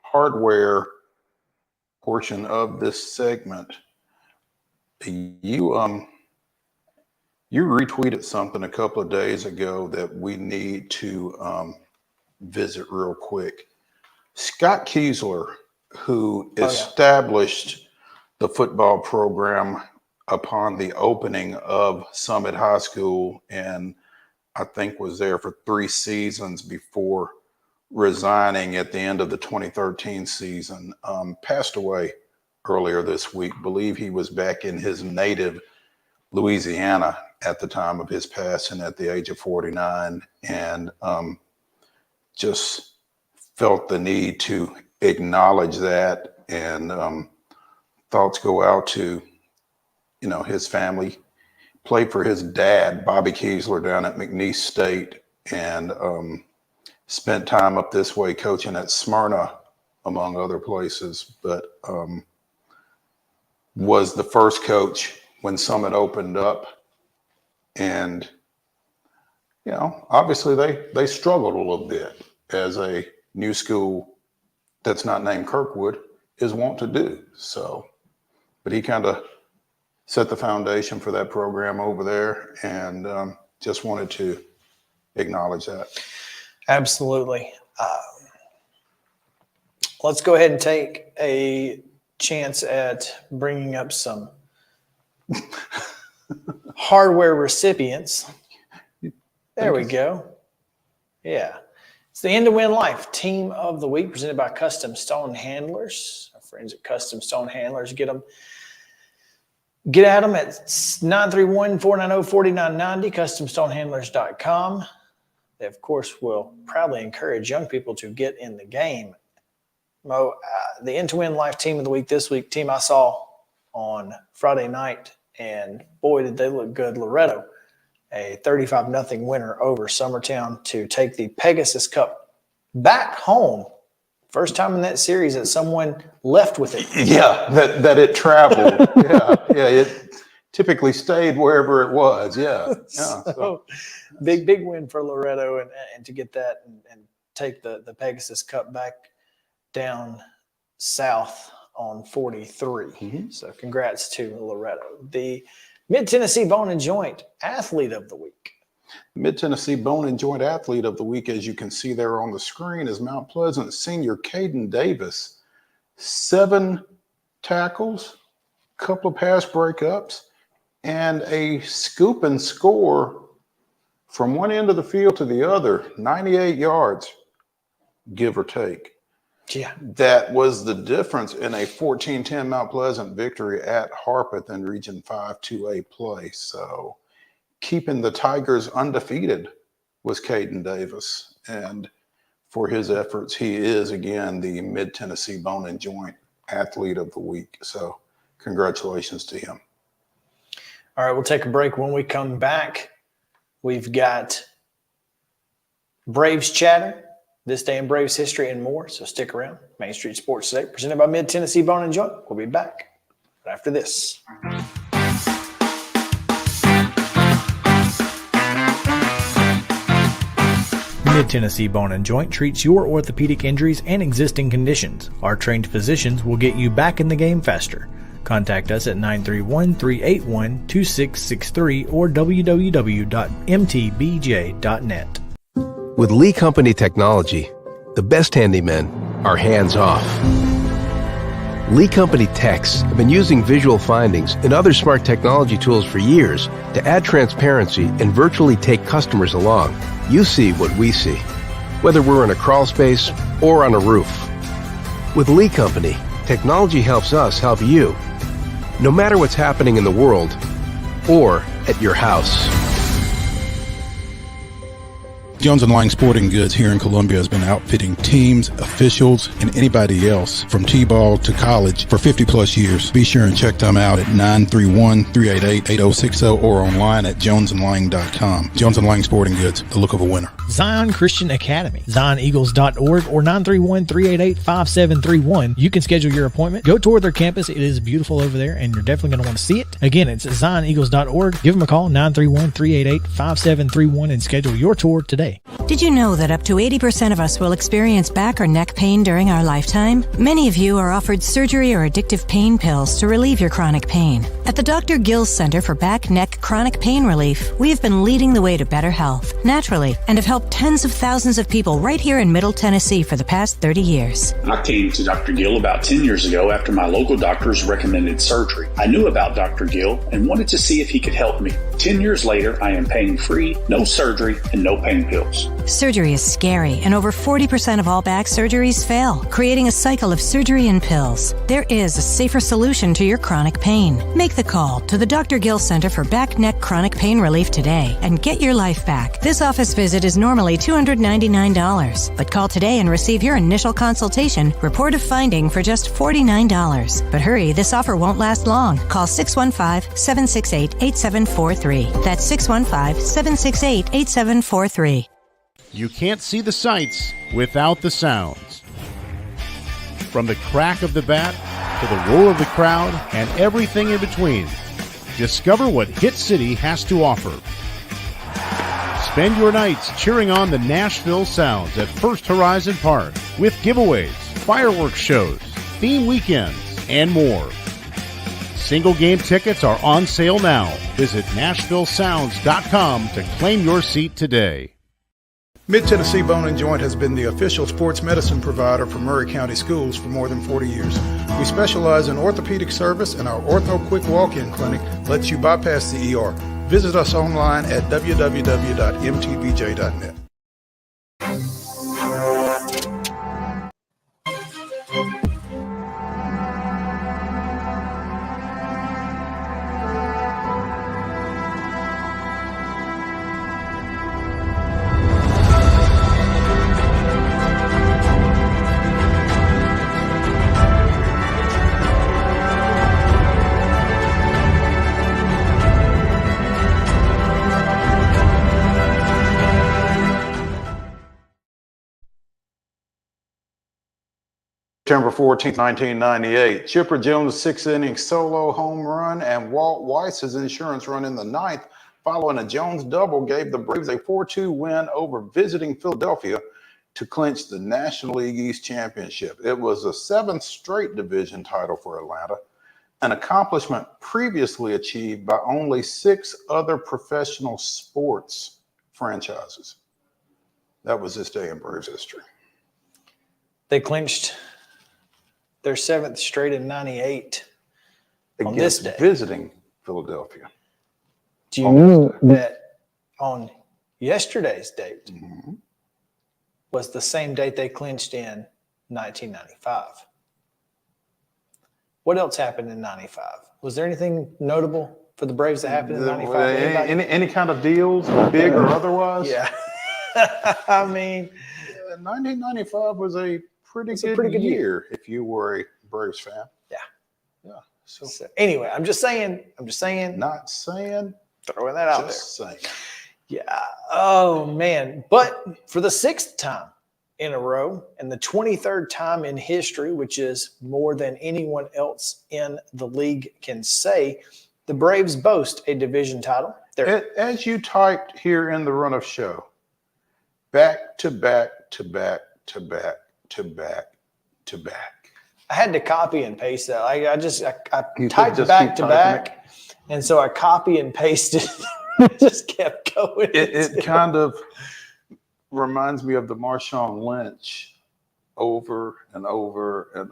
hardware portion of this segment, you retweeted something a couple of days ago that we need to visit real quick. Scott Kiesler, who established the football program upon the opening of Summit High School, and I think was there for 3 seasons before resigning at the end of the 2013 season, passed away earlier this week. Believe he was back in his native Louisiana at the time of his passing at the age of 49, and just felt the need to acknowledge that, and thoughts go out to his family. Played for his dad, Bobby Kiesler, down at McNeese State, and spent time up this way coaching at Smyrna, among other places, but was the first coach when Summit opened up. And, obviously they struggled a little bit, as a new school that's not named Kirkwood is wont to do. So, but he kind of set the foundation for that program over there, and just wanted to acknowledge that. Absolutely. Let's go ahead and take a chance at bringing up some hardware recipients. There we go. Yeah. It's the End to Win Life Team of the Week, presented by Custom Stone Handlers. Our friends at Custom Stone Handlers, get at them at 931-490-4990, customstonehandlers.com. They, of course, will proudly encourage young people to get in the game. Mo, the End to Win Life Team of the Week this week, team I saw on Friday night, and boy, did they look good. Loretto, a 35-0 winner over Summertown to take the Pegasus Cup back home. First time in that series that someone left with it. Yeah, that it traveled. yeah, it typically stayed wherever it was. Yeah. So big win for Loretto, and to get that and take the Pegasus Cup back down south on 43. Mm-hmm. So congrats to Loretto. The Mid-Tennessee Bone and Joint Athlete of the Week. Mid-Tennessee Bone and Joint Athlete of the Week, as you can see there on the screen, is Mount Pleasant senior Caden Davis. 7 tackles, couple of pass breakups, and a scoop and score from one end of the field to the other, 98 yards, give or take. Yeah. That was the difference in a 14-10 Mount Pleasant victory at Harpeth in Region 5 2A play. So keeping the Tigers undefeated was Caden Davis. And for his efforts, he is, again, the Mid-Tennessee Bone and Joint Athlete of the Week. So congratulations to him. All right, we'll take a break. When we come back, we've got Braves chatter, this day in Braves history, and more. So stick around. Main Street Sports Today, presented by Mid-Tennessee Bone and Joint. We'll be back right after this. Mid-Tennessee Bone and Joint treats your orthopedic injuries and existing conditions. Our trained physicians will get you back in the game faster. Contact us at 931-381-2663 or www.mtbj.net. With Lee Company technology, the best handymen are hands-off. Lee Company techs have been using visual findings and other smart technology tools for years to add transparency and virtually take customers along. You see what we see, whether we're in a crawl space or on a roof. With Lee Company, technology helps us help you, no matter what's happening in the world or at your house. Jones & Lang Sporting Goods here in Columbia has been outfitting teams, officials, and anybody else from T-ball to college for 50 plus years. Be sure and check them out at 931-388-8060 or online at jonesandlang.com. Jones & Lang Sporting Goods, the look of a winner. Zion Christian Academy, zioneagles.org or 931-388-5731. You can schedule your appointment. Go tour their campus. It is beautiful over there, and you're definitely going to want to see it. Again, it's zioneagles.org. Give them a call, 931-388-5731, and schedule your tour today. Did you know that up to 80% of us will experience back or neck pain during our lifetime? Many of you are offered surgery or addictive pain pills to relieve your chronic pain. At the Dr. Gill's Center for Back, Neck, Chronic Pain Relief, we have been leading the way to better health, naturally, and have helped tens of thousands of people right here in Middle Tennessee for the past 30 years. I came to Dr. Gill about 10 years ago after my local doctors recommended surgery. I knew about Dr. Gill and wanted to see if he could help me. 10 years later, I am pain-free, no surgery, and no pain pills. Surgery is scary, and over 40% of all back surgeries fail, creating a cycle of surgery and pills. There is a safer solution to your chronic pain. Make the call to the Dr. Gill Center for Back, Neck, Chronic Pain Relief today and get your life back. This office visit is normally $299, but call today and receive your initial consultation, report of finding for just $49. But hurry, this offer won't last long. Call 615-768-8743. That's 615-768-8743. You can't see the sights without the sounds. From the crack of the bat to the roar of the crowd and everything in between, discover what Hit City has to offer. Spend your nights cheering on the Nashville Sounds at First Horizon Park with giveaways, fireworks shows, theme weekends, and more. Single game tickets are on sale now. Visit NashvilleSounds.com to claim your seat today. Mid-Tennessee Bone and Joint has been the official sports medicine provider for Murray County Schools for more than 40 years. We specialize in orthopedic service, and our Ortho Quick Walk-In Clinic lets you bypass the ER. Visit us online at www.mtbj.net. September 14, 1998, Chipper Jones' six-inning solo home run and Walt Weiss's insurance run in the ninth following a Jones double gave the Braves a 4-2 win over visiting Philadelphia to clinch the National League East Championship. It was a seventh straight division title for Atlanta, an accomplishment previously achieved by only 6 other professional sports franchises. That was this day in Braves history. They clinched their 7th straight in 98. on this day. Visiting Philadelphia. Do you know that on yesterday's date was the same date they clinched in 1995? What else happened in 95? Was there anything notable for the Braves that happened in 95? Any kind of deals, big or otherwise? Yeah. I mean, 1995 was a pretty good year if you were a Braves fan. Yeah. Yeah. So anyway, I'm just saying. Not saying. Throwing that out there. Just saying. Yeah. Oh, man. But for the 6th time in a row and the 23rd time in history, which is more than anyone else in the league can say, the Braves boast a division title. As you typed here in the run of show, back to back to back to back to back to back. I had to copy and paste that. I typed back to back, and so I copy and pasted. It just kept going. It kind of reminds me of the Marshawn Lynch over and over, and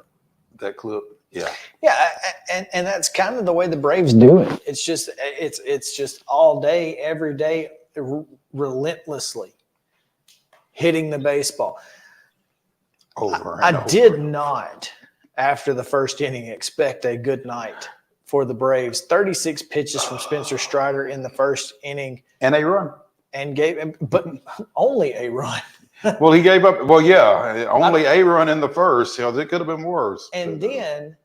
that clip. Yeah. Yeah, and that's kind of the way the Braves do it. It's just all day, every day, relentlessly hitting the baseball. I did not, after the first inning, expect a good night for the Braves. 36 pitches from Spencer Strider in the first inning. And a run. But only a run. Well, he gave up. Well, yeah, only a run in the first. It could have been worse. And then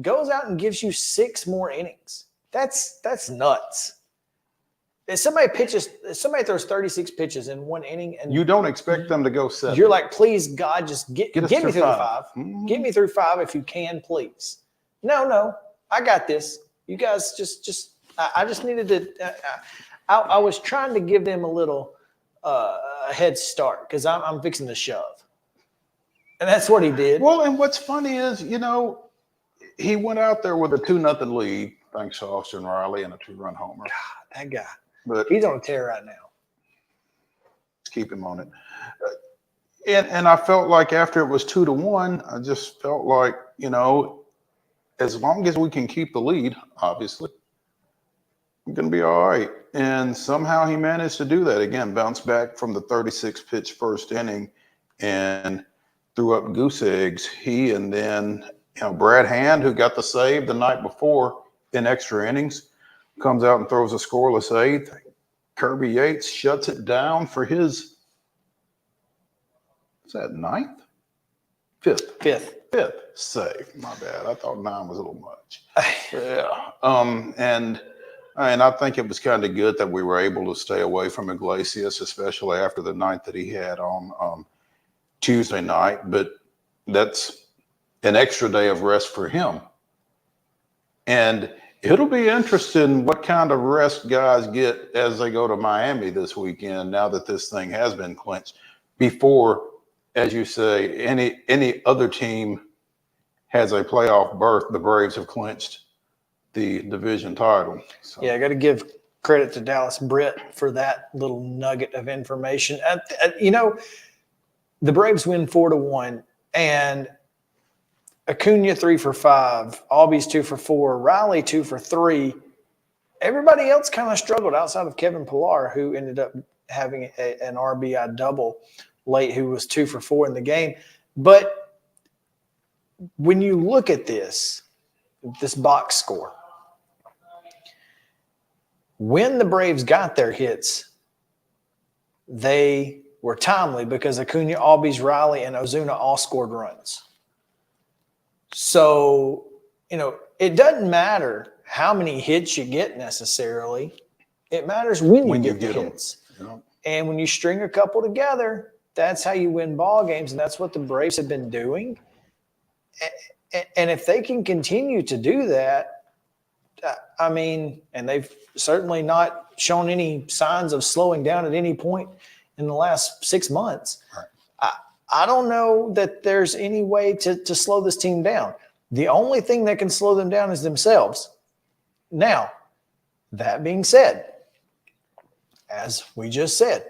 goes out and gives you 6 more innings. That's nuts. If somebody throws 36 pitches in 1 inning, and you don't expect them to go 7. You're like, please, God, just get me through 5. Mm-hmm. Get me through 5 if you can, please. No, I got this. You guys I just needed to. I was trying to give them a little a head start because I'm fixing to shove, and that's what he did. Well, and what's funny is, he went out there with a 2-0 lead, thanks to Austin Riley and a 2-run homer. God, that guy. But he's on a tear right now. Let's keep him on it. And I felt like after it was 2-1, I just felt like, as long as we can keep the lead, obviously, we're going to be all right. And somehow he managed to do that again, bounce back from the 36-pitch first inning and threw up goose eggs. He and then Brad Hand, who got the save the night before in extra innings, comes out and throws a scoreless 8th. Kirby Yates shuts it down for his, is that 9th? 5th. 5th save. My bad. I thought 9 was a little much. Yeah. And I think it was kind of good that we were able to stay away from Iglesias, especially after the night that he had on Tuesday night. But that's an extra day of rest for him. And it'll be interesting what kind of rest guys get as they go to Miami this weekend, now that this thing has been clinched, before, as you say, any other team has a playoff berth. The Braves have clinched the division title. So. Yeah, I got to give credit to Dallas Britt for that little nugget of information. The Braves win 4-1, and Acuna 3 for 5, Albies 2 for 4, Riley 2 for 3. Everybody else kind of struggled outside of Kevin Pillar, who ended up having an RBI double late, who was 2 for 4 in the game. But when you look at this box score, when the Braves got their hits, they were timely because Acuna, Albies, Riley, and Ozuna all scored runs. So, it doesn't matter how many hits you get necessarily. It matters when you get the hits. Yeah. And when you string a couple together, that's how you win ball games, and that's what the Braves have been doing. And if they can continue to do that, and they've certainly not shown any signs of slowing down at any point in the last 6 months. Right. I don't know that there's any way to slow this team down. The only thing that can slow them down is themselves. Now, that being said, as we just said,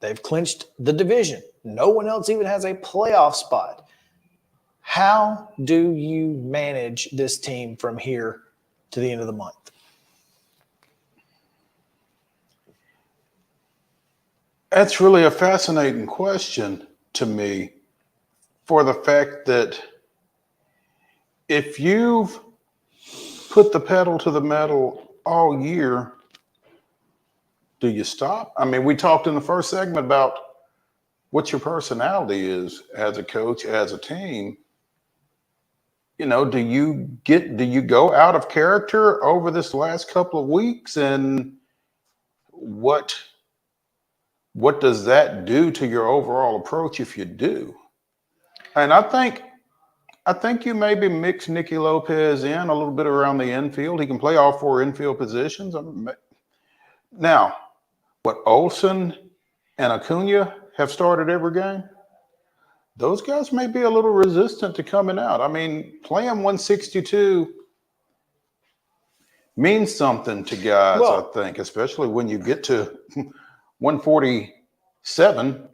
they've clinched the division. No one else even has a playoff spot. How do you manage this team from here to the end of the month? That's really a fascinating question to me, for the fact that if you've put the pedal to the metal all year, do you stop? I mean, we talked in the first segment about what your personality is as a coach, as a team. You know, do you go out of character over this last couple of weeks, and what does that do to your overall approach if you do? And I think you maybe mix Nicky Lopez in a little bit around the infield. He can play all 4 infield positions. Now, what Olsen and Acuna have started every game, those guys may be a little resistant to coming out. I mean, playing 162 means something to guys, I think, especially when you get to 147.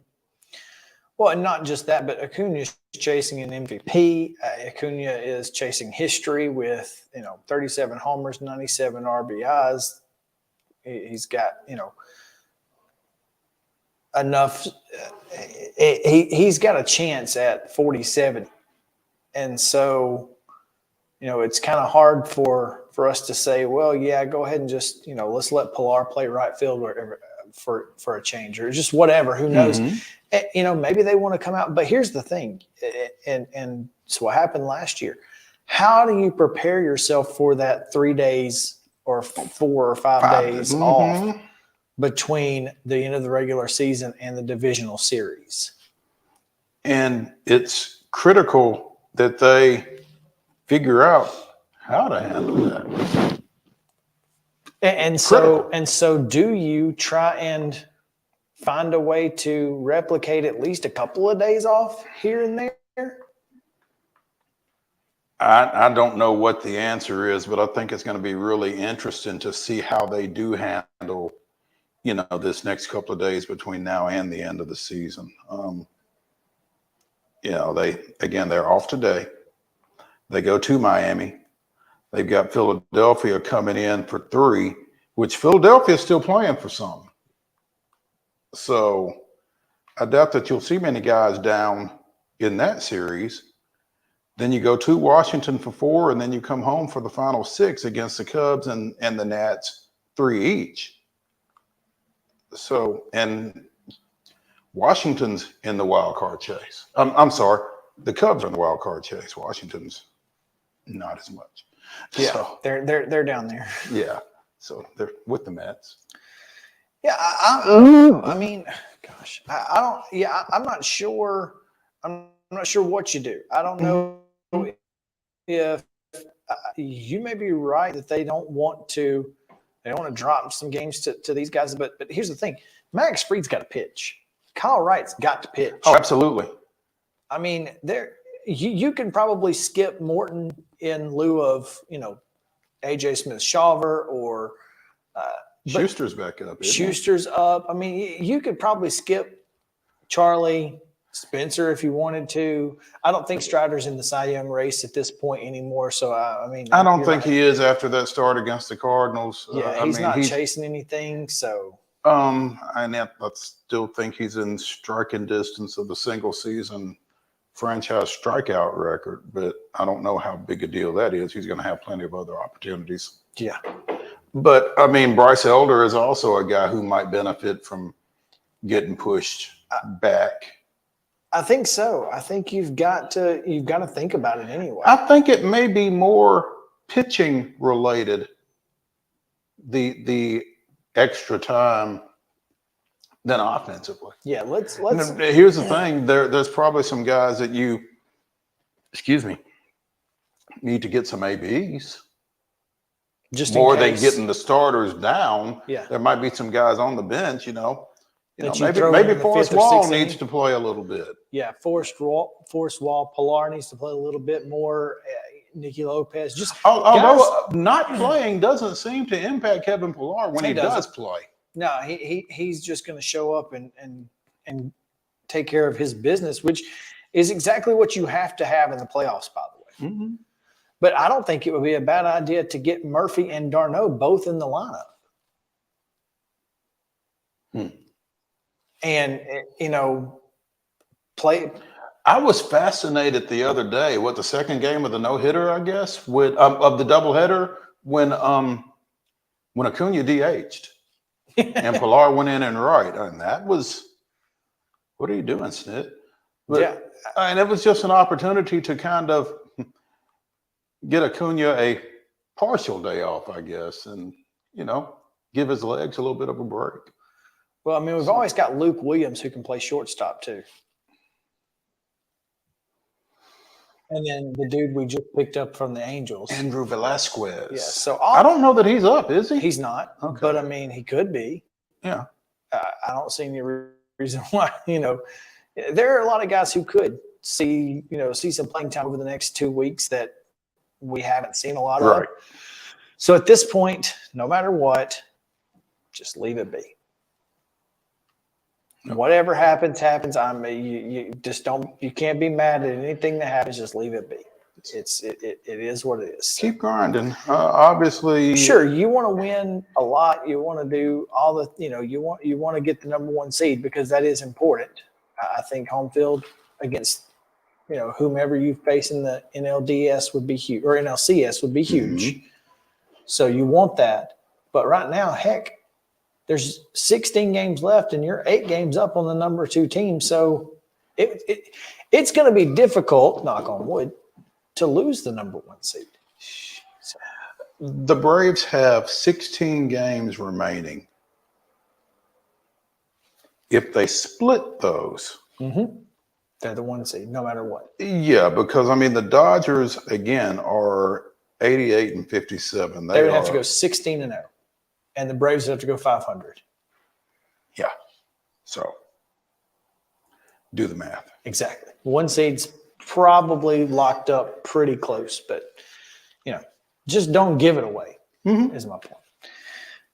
Well, and not just that, but Acuna is chasing an MVP. Acuna is chasing history with, 37 homers, 97 RBIs. He's got, enough. He's got a chance at 47. And so, it's kind of hard for us to say, well, yeah, go ahead and just, let's let PHARR play right field or for a change or just whatever. Who knows? Mm-hmm. Maybe they want to come out. But here's the thing, and it's what happened last year. How do you prepare yourself for that 3 days or 4 or 5 days off between the end of the regular season and the divisional series? And it's critical that they figure out how to handle that. And so do you try and find a way to replicate at least a couple of days off here and there? I don't know what the answer is, but I think it's going to be really interesting to see how they do handle, this next couple of days between now and the end of the season. They're off today. They go to Miami. They've got Philadelphia coming in for 3, which Philadelphia is still playing for some. So I doubt that you'll see many guys down in that series. Then you go to Washington for 4, and then you come home for the final 6 against the Cubs and the Nats, 3 each. So, and Washington's in the wild card chase. I'm sorry, the Cubs are in the wild card chase. Washington's not as much. Yeah, so, they're down there. Yeah, so they're with the Mets. Yeah, I mean, gosh, I don't. Yeah, I'm not sure. I'm not sure what you do. I don't know if you may be right that they don't want to. They don't want to drop some games to these guys. But here's the thing: Max Fried's got to pitch. Kyle Wright's got to pitch. Oh, absolutely. I mean, you can probably skip Morton in lieu of AJ Smith-Shawver or Schuster's back up. Schuster's up. I mean, you could probably skip Charlie Spencer if you wanted to. I don't think Strider's in the Cy Young race at this point anymore. So I don't think he is after that start against the Cardinals. Yeah, he's not chasing anything. So I still think he's in striking distance of the single season franchise strikeout record, but I don't know how big a deal that is. He's going to have plenty of other opportunities. Yeah. But I mean, Bryce Elder is also a guy who might benefit from getting pushed back. I think so. I think you've got to think about it anyway. I think it may be more pitching related, the extra time, than offensively. Yeah, let's. Here's the thing: there's probably some guys that you, need to get some ABs. Just more in than case. getting the starters down. Yeah, there might be some guys on the bench. Maybe Forrest Wall needs to play a little bit. Yeah, Forrest Wall, PHARR needs to play a little bit more. Nicky Lopez, although not playing doesn't seem to impact Kevin PHARR when he does play. No, he's just going to show up and take care of his business, which is exactly what you have to have in the playoffs, by the way. Mm-hmm. But I don't think it would be a bad idea to get Murphy and Darno both in the lineup. And, play. I was fascinated the other day, the second game of the no-hitter, I guess, with of the doubleheader when Acuna DH'd and PHARR went in and right. And that was, what are you doing, Snit? But, yeah. And it was just an opportunity to kind of get Acuna a partial day off, I guess, and, give his legs a little bit of a break. Well, I mean, we've always got Luke Williams who can play shortstop too. And then the dude we just picked up from the Angels, Andrew Velasquez. Yeah. So I don't know that he's up, is he? He's not. Okay. But I mean, he could be. Yeah. I don't see any reason why. There are a lot of guys who could see some playing time over the next 2 weeks that we haven't seen a lot of. Right. So at this point, no matter what, just leave it be. Whatever happens. I mean, you just don't. You can't be mad at anything that happens. Just leave it be. It is what it is. Keep grinding. Obviously, sure. You want to win a lot. You want to do all the. You want to get the number 1 seed because that is important. I think home field against whomever you face in the NLDS would be huge, or NLCS would be huge. Mm-hmm. So you want that, but right now, heck. There's 16 games left, and you're 8 games up on the number 2 team. So it's going to be difficult, knock on wood, to lose the number 1 seed. So. The Braves have 16 games remaining. If they split those, they're the 1 seed, no matter what. Yeah, because the Dodgers again are 88 and 57. They would have to go 16-0. And the Braves have to go 500. Yeah. So do the math. Exactly. 1 seed's probably locked up pretty close, but, just don't give it away is my point.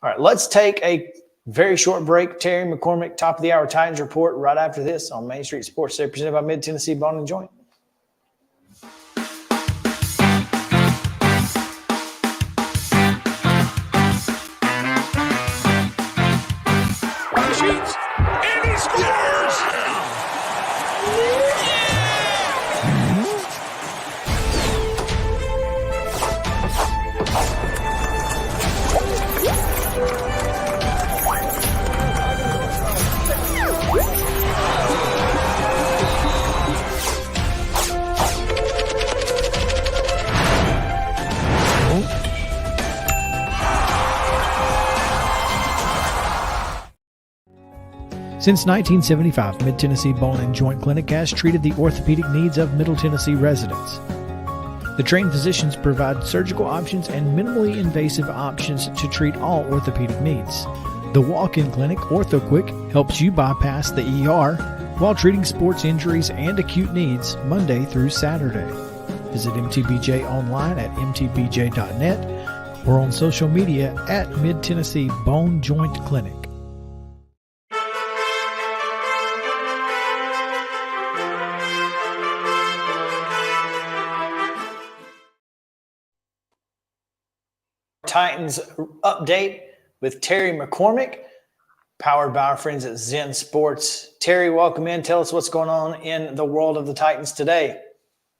All right, let's take a very short break. Terry McCormick, top of the hour Titans report right after this on Main Street Sports Today, presented by Mid-Tennessee Bone and Joint. Since 1975, Mid-Tennessee Bone and Joint Clinic has treated the orthopedic needs of Middle Tennessee residents. The trained physicians provide surgical options and minimally invasive options to treat all orthopedic needs. The walk-in clinic, OrthoQuick, helps you bypass the ER while treating sports injuries and acute needs Monday through Saturday. Visit MTBJ online at mtbj.net or on social media at Mid-Tennessee Bone Joint Clinic. Titans update with Terry McCormick, powered by our friends at Zen Sports. Terry, welcome in. Tell us what's going on in the world of the Titans today.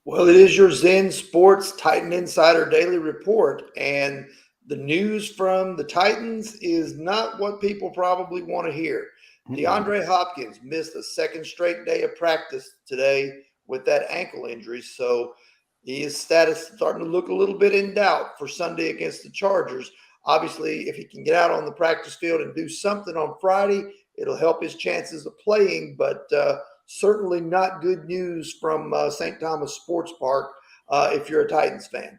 Well, it is your Zen Sports Titan Insider Daily Report, and the news from the Titans is not what people probably want to hear. DeAndre Hopkins missed a second straight day of practice today with that ankle injury, so his status starting to look a little bit in doubt for Sunday against the Chargers. Obviously, if he can get out on the practice field and do something on Friday, it'll help his chances of playing, but certainly not good news from St. Thomas Sports Park if you're a Titans fan.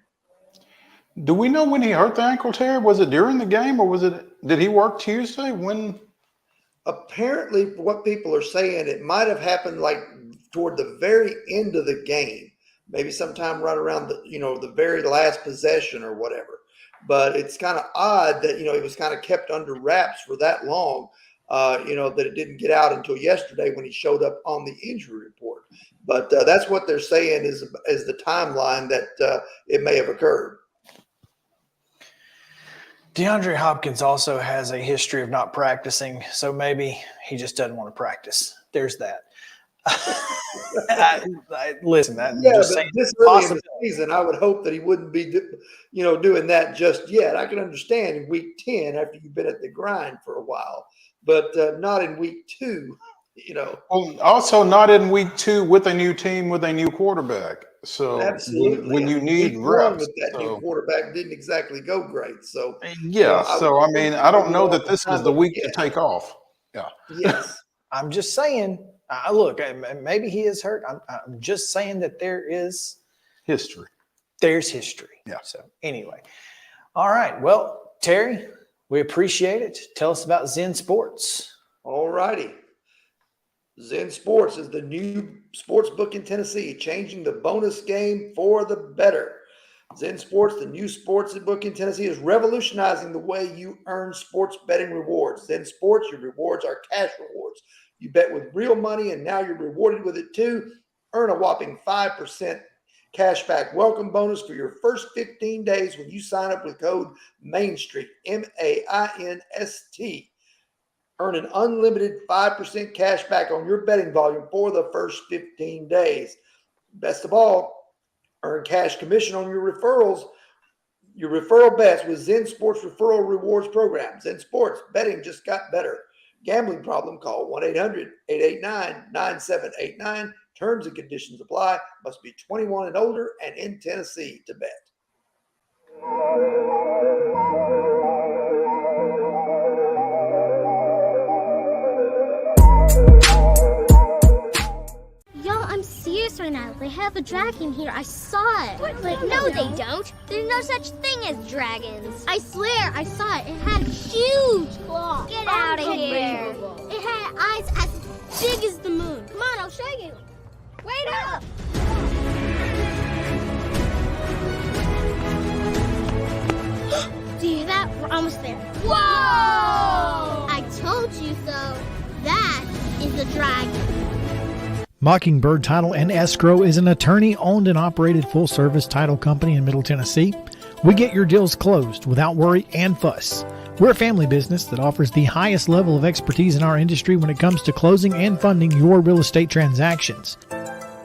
Do we know when he hurt the ankle, Terry? Was it during the game or did he work Tuesday? When? Apparently, what people are saying, it might have happened like toward the very end of the game. Maybe sometime right around the very last possession or whatever. But it's kind of odd that, it was kind of kept under wraps for that long, that it didn't get out until yesterday when he showed up on the injury report. But that's what they're saying is the timeline that it may have occurred. DeAndre Hopkins also has a history of not practicing, so maybe he just doesn't want to practice. There's that. Listen, but this early in the season, I would hope that he wouldn't be, doing that just yet. I can understand in week 10 after you've been at the grind for a while, but not in week 2. Well, also not in week 2 with a new team with a new quarterback. So absolutely, when you need reps, with that new quarterback didn't exactly go great. So I mean, I don't know that this is the week to take off. Yeah. Yes. I'm just saying. Look, maybe he is hurt. I'm just saying that there is history. There's history. Yeah. So anyway, all right. Well, Terry, we appreciate it. Tell us about Zen Sports. All righty. Zen Sports is the new sports book in Tennessee, changing the bonus game for the better. Zen Sports, the new sports book in Tennessee, is revolutionizing the way you earn sports betting rewards. Zen Sports, your rewards are cash rewards. You bet with real money, and now you're rewarded with it too. Earn a whopping 5% cashback welcome bonus for your first 15 days when you sign up with code MAINSTREET, MAINST. Earn an unlimited 5% cash back on your betting volume for the first 15 days. Best of all, earn cash commission on your referrals, your referral bets with Zen Sports Referral Rewards Program. Zen Sports, betting just got better. Gambling problem, call 1-800-889-9789. Terms and conditions apply. Must be 21 and older and in Tennessee to bet. Y'all, I'm serious right now. They have a dragon here. I saw it. But no, they don't. There's no such thing as dragons. I swear, I saw it. It had huge claws. Get out of here. It had eyes as big as the moon. Come on, I'll show you. Wait up. Do you hear that? We're almost there. Whoa! I told you so. That is a dragon. Mockingbird Title and Escrow is an attorney-owned and operated full-service title company in Middle Tennessee. We get your deals closed without worry and fuss. We're a family business that offers the highest level of expertise in our industry when it comes to closing and funding your real estate transactions.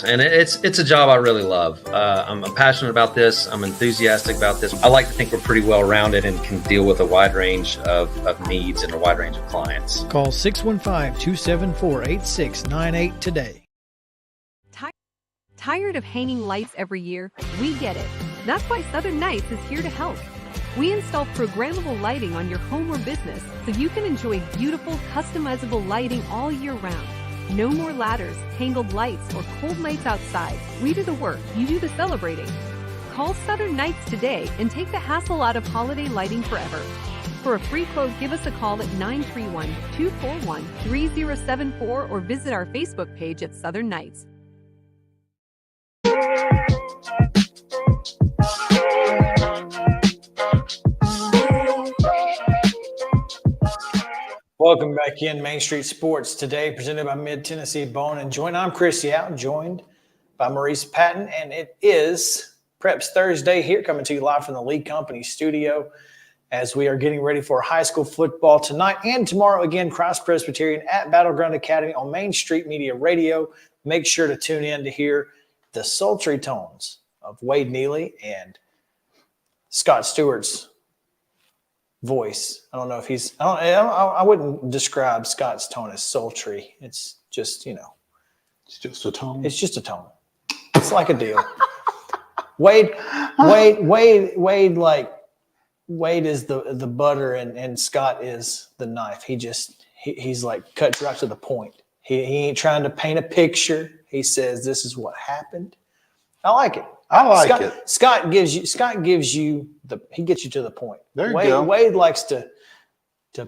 And it's a job I really love. I'm passionate about this. I'm enthusiastic about this. I like to think we're pretty well-rounded and can deal with a wide range of needs and a wide range of clients. Call 615-274-8698 today. Tired of hanging lights every year? We get it. That's why Southern Nights is here to help. We install programmable lighting on your home or business so you can enjoy beautiful, customizable lighting all year round. No more ladders, tangled lights, or cold nights outside. We do the work, you do the celebrating. Call Southern Nights today and take the hassle out of holiday lighting forever. For a free quote, give us a call at 931-241-3074 or visit our Facebook page at Southern Nights. Welcome back in Main Street Sports today, presented by Mid Tennessee Bone and Joint. I'm Chris Yao, joined by Maurice Patton, and it is PREPS Thursday here, coming to you live from the Lee Company studio as we are getting ready for high school football tonight and tomorrow. Again, Christ Presbyterian at Battleground Academy on Main Street Media Radio. Make sure to tune in to hear the sultry tones of Wade Neely and Scott Stewart's voice. I don't know if he's, I wouldn't describe Scott's tone as sultry. It's just, it's just a tone. It's just a tone. It's like a deal. Wade is the butter and Scott is the knife. He's like cuts right to the point. He ain't trying to paint a picture. He says, this is what happened. I like it. Scott gets you he gets you to the point. There you go. Wade likes to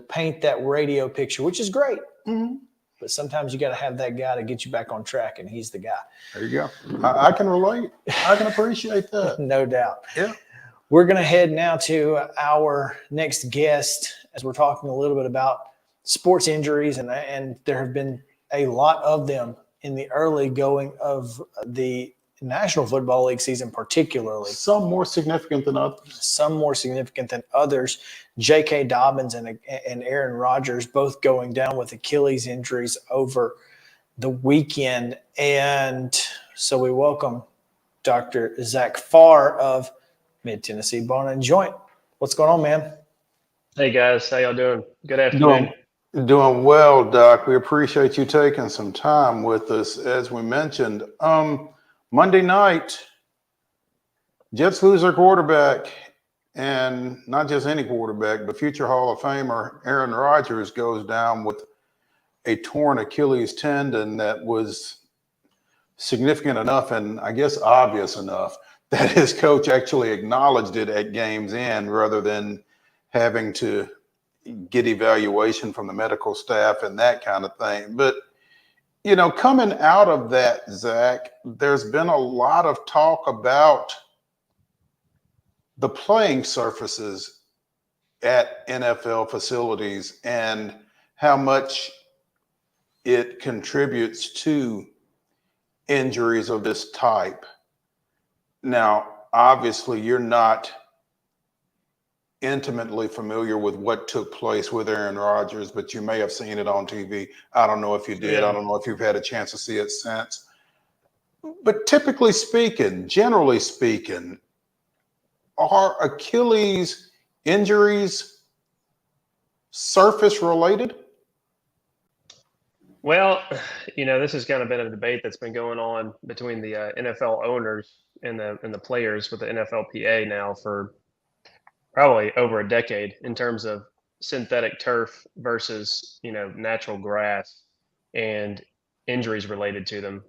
paint that radio picture, which is great. Mm-hmm. But sometimes you got to have that guy to get you back on track, and he's the guy. There you go. I can relate. I can appreciate that. No doubt. Yeah. We're going to head now to our next guest as we're talking a little bit about sports injuries, and there have been a lot of them in the early going of the National Football League season, particularly. Some more significant than others. Some more significant than others. J.K. Dobbins and Aaron Rodgers both going down with Achilles injuries over the weekend. And so we welcome Dr. Zach PHARR of Mid-Tennessee Bone and Joint. What's going on, man? Hey, guys. How y'all doing? Good afternoon. Doing well, Doc. We appreciate you taking some time with us. As we mentioned, Monday night, Jets lose their quarterback, and not just any quarterback, but future Hall of Famer Aaron Rodgers goes down with a torn Achilles tendon that was significant enough and I guess obvious enough that his coach actually acknowledged it at game's end rather than having to get evaluation from the medical staff and that kind of thing. But you know, coming out of that, Zach, there's been a lot of talk about the playing surfaces at NFL facilities and how much it contributes to injuries of this type. Now, obviously, you're not intimately familiar with what took place with Aaron Rodgers, but you may have seen it on TV. I don't know if you did. I don't know if you've had a chance to see it since. But typically speaking, generally speaking, are Achilles injuries surface related? Well, you know, this has kind of been a debate that's been going on between the NFL owners and the players with the NFLPA now for probably over a decade in terms of synthetic turf versus, you know, natural grass and injuries related to them.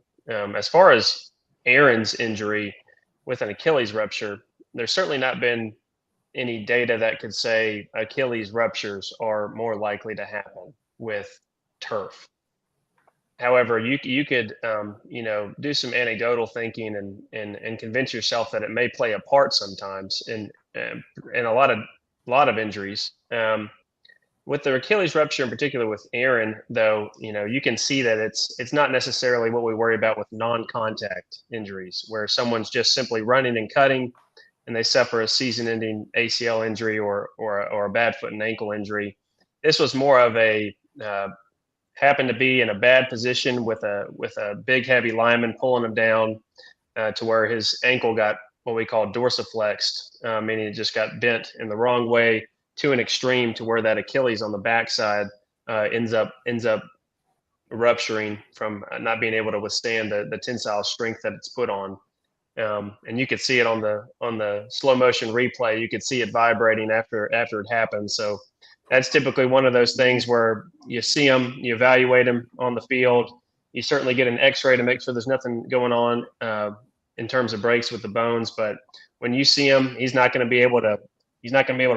As far as Aaron's injury with an Achilles rupture, there's certainly not been any data that could say Achilles ruptures are more likely to happen with turf. However, you could you know, do some anecdotal thinking and convince yourself that it may play a part sometimes in a lot of injuries. With the Achilles rupture in particular with Aaron, though, you know, you can see that it's not necessarily what we worry about with non-contact injuries, where someone's just simply running and cutting, and they suffer a season-ending ACL injury or a bad foot and ankle injury. This was more of a happened to be in a bad position with a big heavy lineman pulling him down to where his ankle got what we call dorsiflexed, meaning it just got bent in the wrong way to an extreme to where that Achilles on the backside ends up rupturing from not being able to withstand the tensile strength that it's put on. And you could see it on the slow motion replay. You could see it vibrating after it happened. So that's typically one of those things where you see him, you evaluate him on the field. You certainly get an X-ray to make sure there's nothing going on in terms of breaks with the bones. But when you see him, he's not going to be able to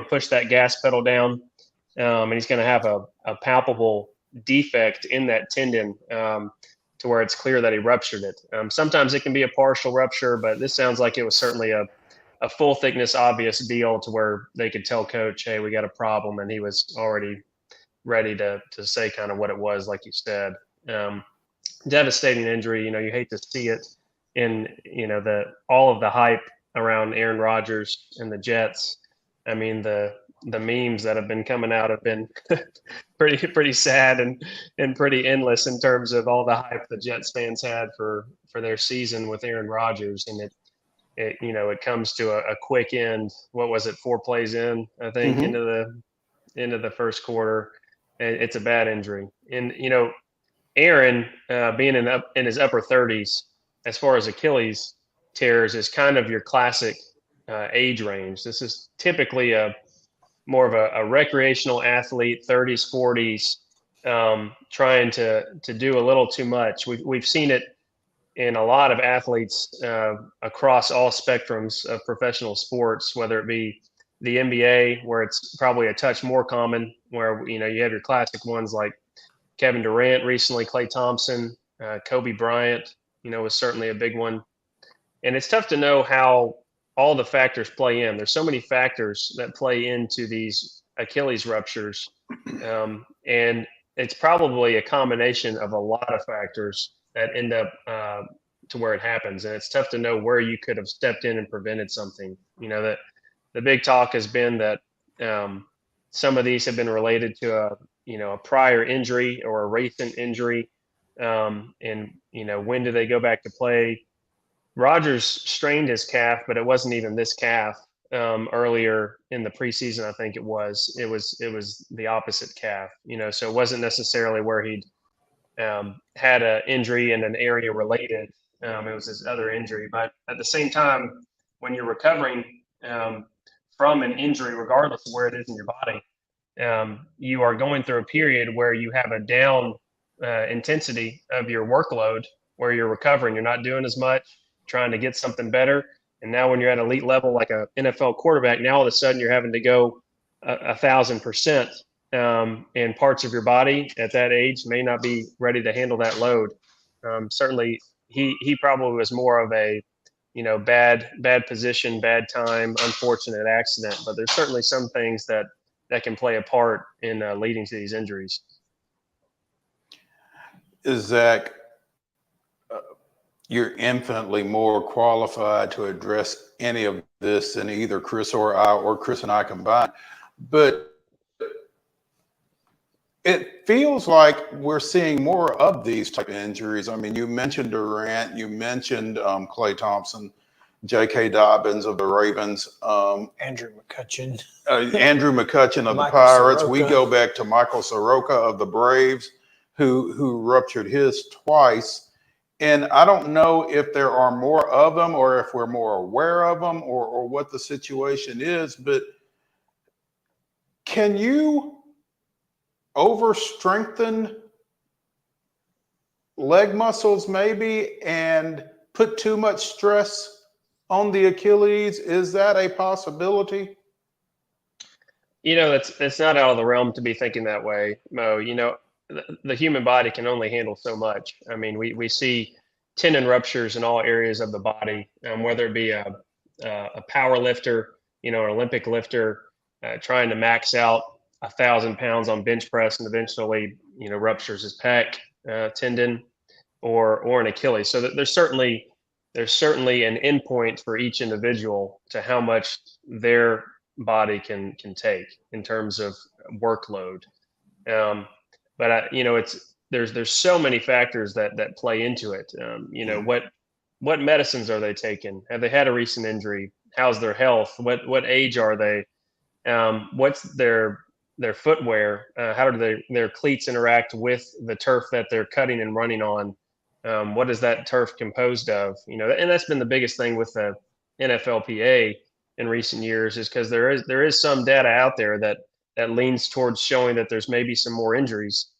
push that gas pedal down, and he's going to have a palpable defect in that tendon to where it's clear that he ruptured it. Sometimes it can be a partial rupture, but this sounds like it was certainly a full thickness, obvious deal to where they could tell coach, hey, we got a problem. And he was already ready to say kind of what it was, like you said. Devastating injury. You know, you hate to see it in, you know, all of the hype around Aaron Rodgers and the Jets. I mean, the memes that have been coming out have been pretty sad and pretty endless in terms of all the hype the Jets fans had for their season with Aaron Rodgers. And it you know, it comes to a quick end. What was it, 4 plays in, I think, into the first quarter. And it's a bad injury. And, you know, Aaron being in his upper 30s, as far as Achilles tears, is kind of your classic age range. This is typically more of a recreational athlete, 30s, 40s, trying to do a little too much. We've seen it in a lot of athletes across all spectrums of professional sports, whether it be the NBA, where it's probably a touch more common, where, you know, you have your classic ones like Kevin Durant recently, Klay Thompson, Kobe Bryant, you know, was certainly a big one. And it's tough to know how all the factors play in. There's so many factors that play into these Achilles ruptures. And it's probably a combination of a lot of factors. that end up to where it happens. And it's tough to know where you could have stepped in and prevented something. You know, that the big talk has been that some of these have been related to a prior injury or a recent injury. And, when do they go back to play? Rodgers strained his calf, but it wasn't even this calf. Earlier in the preseason, I think it was the opposite calf, so it wasn't necessarily where he'd had an injury in an area related. It was his other injury. But at the same time, when you're recovering from an injury, regardless of where it is in your body, you are going through a period where you have a down intensity of your workload, where you're recovering. You're not doing as much, trying to get something better. And now when you're at elite level, like a NFL quarterback, now all of a sudden you're having to go 1,000%. And parts of your body at that age may not be ready to handle that load. Certainly, he probably was more of a, bad position, bad time, unfortunate accident. But there's certainly some things that can play a part in leading to these injuries. Zach, you're infinitely more qualified to address any of this than either Chris or I, or Chris and I combined. But it feels like we're seeing more of these type of injuries. I mean, you mentioned Durant, you mentioned Klay Thompson, J.K. Dobbins of the Ravens, Andrew McCutchen, Andrew McCutchen of the Pirates. We go back to Michael Soroka of the Braves, who ruptured his twice. And I don't know if there are more of them, or if we're more aware of them, or what the situation is. But can you overstrengthen leg muscles maybe and put too much stress on the Achilles? Is that a possibility? It's not out of the realm to be thinking that way, Mo. The human body can only handle so much. I mean, we see tendon ruptures in all areas of the body, whether it be a power lifter, an Olympic lifter trying to max out 1,000 pounds on bench press and eventually, ruptures his pec tendon or an Achilles. So there's certainly an endpoint for each individual to how much their body can take in terms of workload. But there's so many factors that play into it. What medicines are they taking? Have they had a recent injury? How's their health? What age are they? What's their footwear? How do their cleats interact with the turf that they're cutting and running on? What is that turf composed of? And that's been the biggest thing with the NFLPA in recent years, is because there is some data out there that leans towards showing that there's maybe some more injuries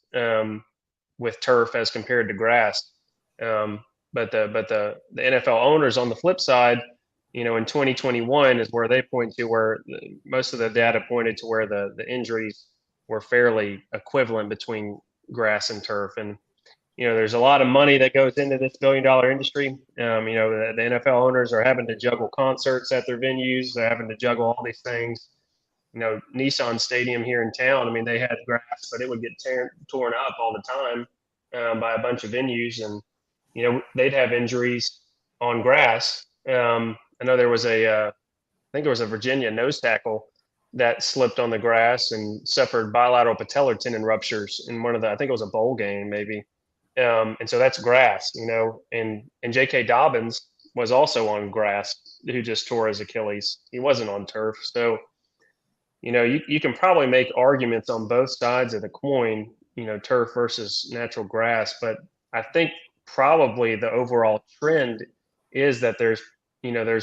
with turf as compared to grass. But the NFL owners, on the flip side, in 2021 is where they point to, where most of the data pointed to where the injuries were fairly equivalent between grass and turf. And there's a lot of money that goes into this billion-dollar industry. The NFL owners are having to juggle concerts at their venues. They're having to juggle all these things. Nissan Stadium here in town, I mean, they had grass, but it would get torn up all the time by a bunch of venues. And, they'd have injuries on grass. I know there was I think there was a Virginia nose tackle that slipped on the grass and suffered bilateral patellar tendon ruptures in I think it was a bowl game maybe. And so that's grass, and J.K. Dobbins was also on grass, who just tore his Achilles. He wasn't on turf. So, you can probably make arguments on both sides of the coin, turf versus natural grass. But I think probably the overall trend is that there's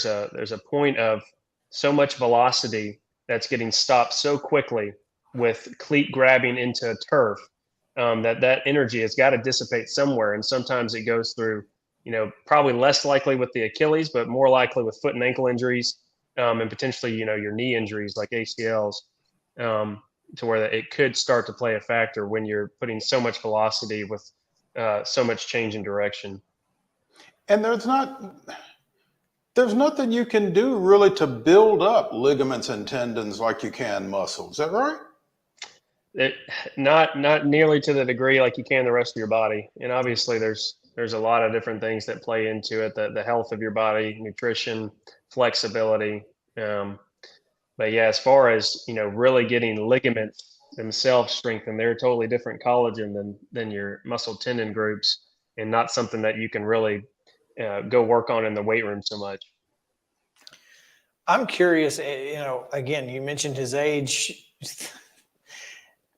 a point of so much velocity that's getting stopped so quickly with cleat grabbing into turf, that energy has got to dissipate somewhere. And sometimes it goes through, probably less likely with the Achilles, but more likely with foot and ankle injuries, and potentially, your knee injuries like ACLs, to where it could start to play a factor when you're putting so much velocity with so much change in direction. And there's nothing you can do really to build up ligaments and tendons like you can muscle. Is that right? Not nearly to the degree like you can the rest of your body. And obviously there's there's a lot of different things that play into it, the health of your body, nutrition, flexibility. But yeah, as far as, really getting ligaments themselves strengthened, they're a totally different collagen than your muscle tendon groups, and not something that you can really go work on in the weight room so much. I'm curious, again, you mentioned his age.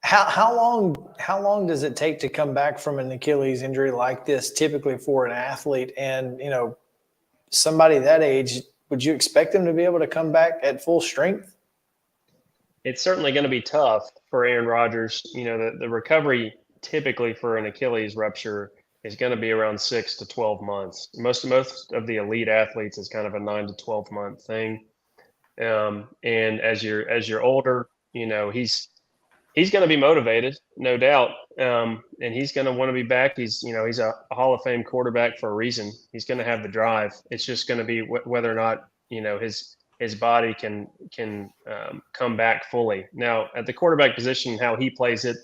How long does it take to come back from an Achilles injury like this, typically for an athlete? And, somebody that age, would you expect them to be able to come back at full strength? It's certainly going to be tough for Aaron Rodgers. The recovery typically for an Achilles rupture is going to be around 6 to 12 months. Most of the elite athletes is kind of a 9 to 12 month thing. And as you're older, he's going to be motivated, no doubt. And he's going to want to be back. He's a Hall of Fame quarterback for a reason. He's going to have the drive. It's just going to be whether or not, his body can come back fully. Now, at the quarterback position, how he plays it,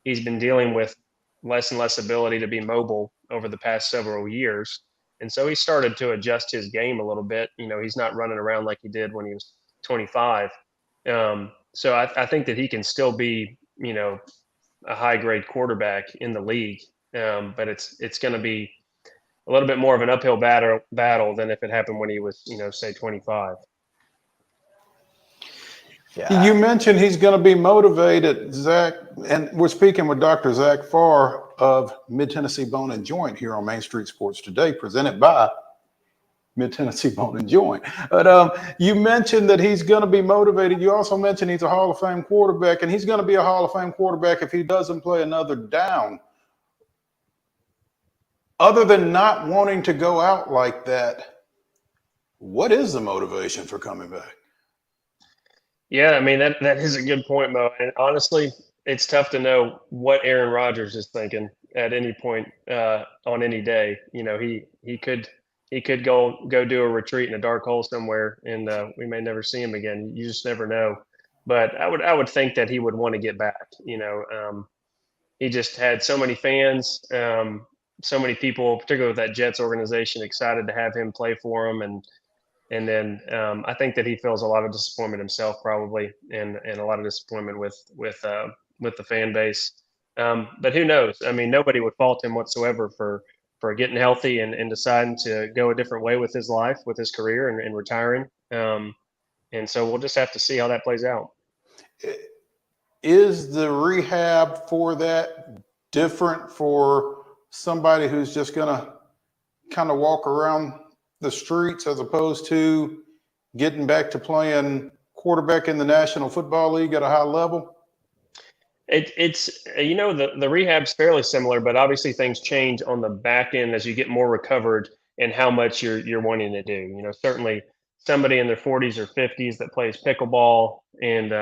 he's been dealing with less and less ability to be mobile over the past several years. And so he started to adjust his game a little bit. He's not running around like he did when he was 25. So I think that he can still be, a high grade quarterback in the league. But it's going to be a little bit more of an uphill battle than if it happened when he was, say 25. Yeah. You mentioned he's going to be motivated, Zach, and we're speaking with Dr. Zach PHARR of Mid-Tennessee Bone and Joint here on Main Street Sports Today, presented by Mid-Tennessee Bone and Joint. But you mentioned that he's going to be motivated. You also mentioned he's a Hall of Fame quarterback, and he's going to be a Hall of Fame quarterback if he doesn't play another down. Other than not wanting to go out like that, what is the motivation for coming back? Yeah, I mean, that is a good point, Mo. And honestly, it's tough to know what Aaron Rodgers is thinking at any point on any day. He could go do a retreat in a dark hole somewhere, and we may never see him again. You just never know. But I would think that he would want to get back. He just had so many fans, so many people, particularly with that Jets organization, excited to have him play for them, and then I think that he feels a lot of disappointment himself, probably, and a lot of disappointment with the fan base. But who knows? I mean, nobody would fault him whatsoever for getting healthy and deciding to go a different way with his life, with his career, and retiring. And so we'll just have to see how that plays out. Is the rehab for that different for somebody who's just going to kind of walk around the streets as opposed to getting back to playing quarterback in the National Football League at a high level? It's the rehab's fairly similar, but obviously things change on the back end as you get more recovered and how much you're wanting to do. Certainly somebody in their 40s or 50s that plays pickleball and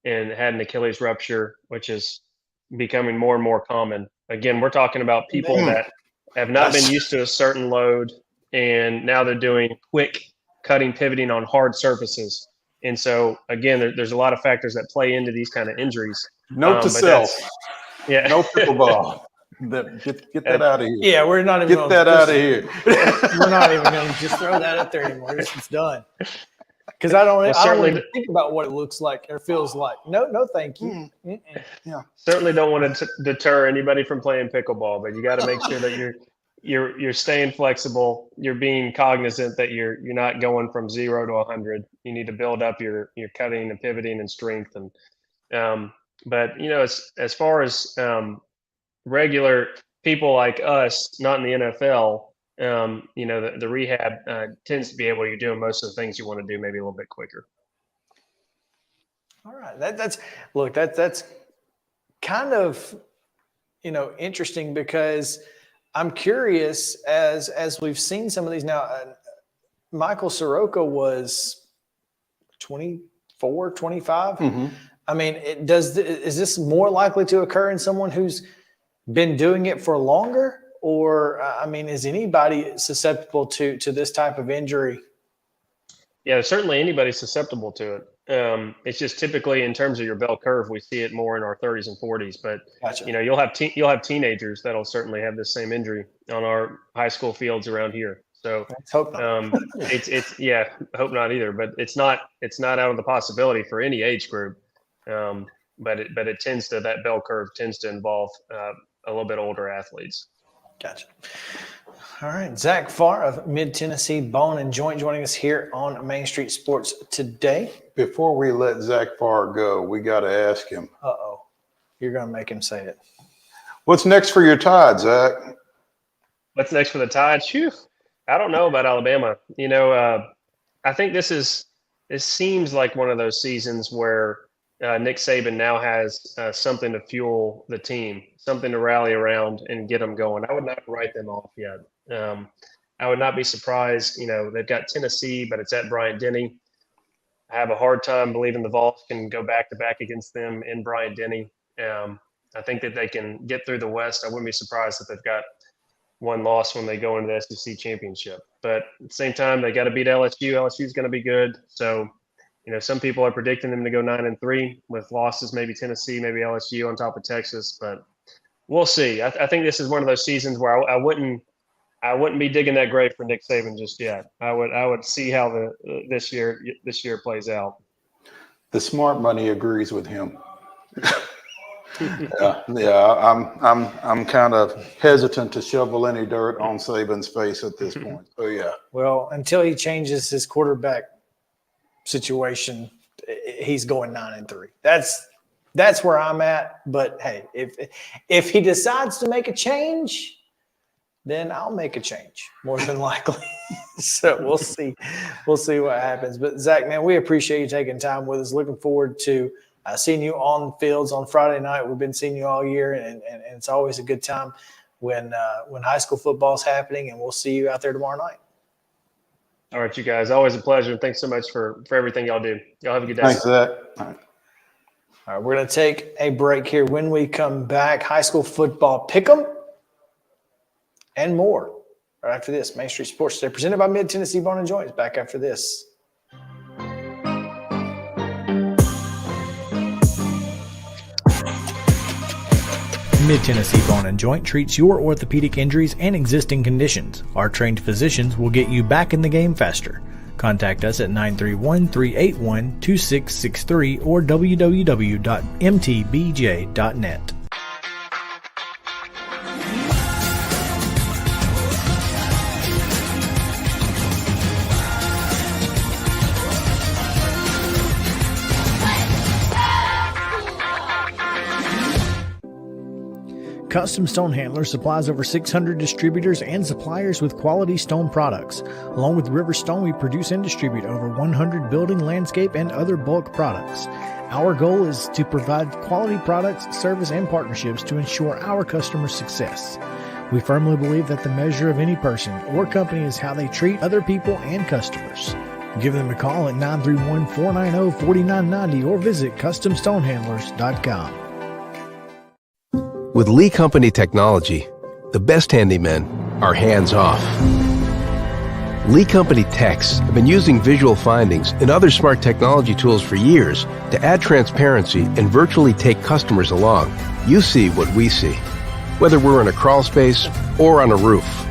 had an Achilles rupture, which is becoming more and more common. Again, we're talking about people that have not been used to a certain load, and now they're doing quick cutting, pivoting on hard surfaces. And so, again, there's a lot of factors that play into these kind of injuries. Note to self. Yeah. No pickleball. Get that out of here. Yeah, we're not even get that out of here. We're not even going to just throw that up there anymore. It's done. Because I don't even think about what it looks like or feels like. No, thank you. Yeah. Certainly don't want to deter anybody from playing pickleball, but you got to make sure that you're staying flexible. You're being cognizant that you're not going from 0 to 100. You need to build up your cutting and pivoting and strength. And but as far as regular people like us, not in the NFL, the rehab tends to be able to do most of the things you want to do maybe a little bit quicker. All right, that's kind of interesting, because I'm curious as we've seen some of these now. Michael Soroka was 24, 25. Mm-hmm. I mean, is this more likely to occur in someone who's been doing it for longer? Or, is anybody susceptible to this type of injury? Yeah, certainly anybody's susceptible to it. It's just typically in terms of your bell curve, we see it more in our 30s and 40s. But Gotcha. you'll have teenagers that'll certainly have the same injury on our high school fields around here. So Let's hope not. it's yeah, hope not either. But it's not out of the possibility for any age group. But it tends to, that bell curve tends to involve a little bit older athletes. Gotcha. All right, Zach PHARR of Mid-Tennessee Bone and Joint joining us here on Main Street Sports today. Before we let Zach PHARR go, we got to ask him. Uh-oh. You're going to make him say it. What's next for your Tide, Zach? What's next for the Tide? Phew. I don't know about Alabama. I think this seems like one of those seasons where Nick Saban now has something to fuel the team, something to rally around and get them going. I would not write them off yet. I would not be surprised. They've got Tennessee, but it's at Bryant-Denny. I have a hard time believing the Vols can go back-to-back against them in Bryant-Denny. I think that they can get through the West. I wouldn't be surprised if they've got one loss when they go into the SEC championship. But at the same time, they got to beat LSU. LSU is going to be good. So, some people are predicting them to go 9-3 with losses, maybe Tennessee, maybe LSU on top of Texas. But we'll see. I think this is one of those seasons where I wouldn't be digging that grave for Nick Saban just yet. I would see how this year plays out. The smart money agrees with him. Yeah. I'm kind of hesitant to shovel any dirt on Saban's face at this point. So yeah. Well, until he changes his quarterback situation, he's going 9-3. That's where I'm at. But hey, if he decides to make a change, then I'll make a change more than likely. So we'll see. We'll see what happens. But Zach, man, we appreciate you taking time with us. Looking forward to seeing you on fields on Friday night. We've been seeing you all year, and it's always a good time when high school football is happening, and we'll see you out there tomorrow night. All right, you guys. Always a pleasure. Thanks so much for everything y'all do. Y'all have a good day. Thanks, Zach. All right, we're going to take a break here. When we come back, high school football pick'em and more right after this. Main Street Sports Today, presented by Mid-Tennessee Bone and Joint. Back after this. Mid-Tennessee Bone and Joint treats your orthopedic injuries and existing conditions. Our trained physicians will get you back in the game faster. Contact us at 931-381-2663 or www.mtbj.net. Custom Stone Handler supplies over 600 distributors and suppliers with quality stone products. Along with River Stone, we produce and distribute over 100 building, landscape, and other bulk products. Our goal is to provide quality products, service, and partnerships to ensure our customers' success. We firmly believe that the measure of any person or company is how they treat other people and customers. Give them a call at 931-490-4990 or visit CustomStonehandlers.com. With Lee Company technology, the best handymen are hands-off. Lee Company techs have been using visual findings and other smart technology tools for years to add transparency and virtually take customers along. You see what we see, whether we're in a crawl space or on a roof.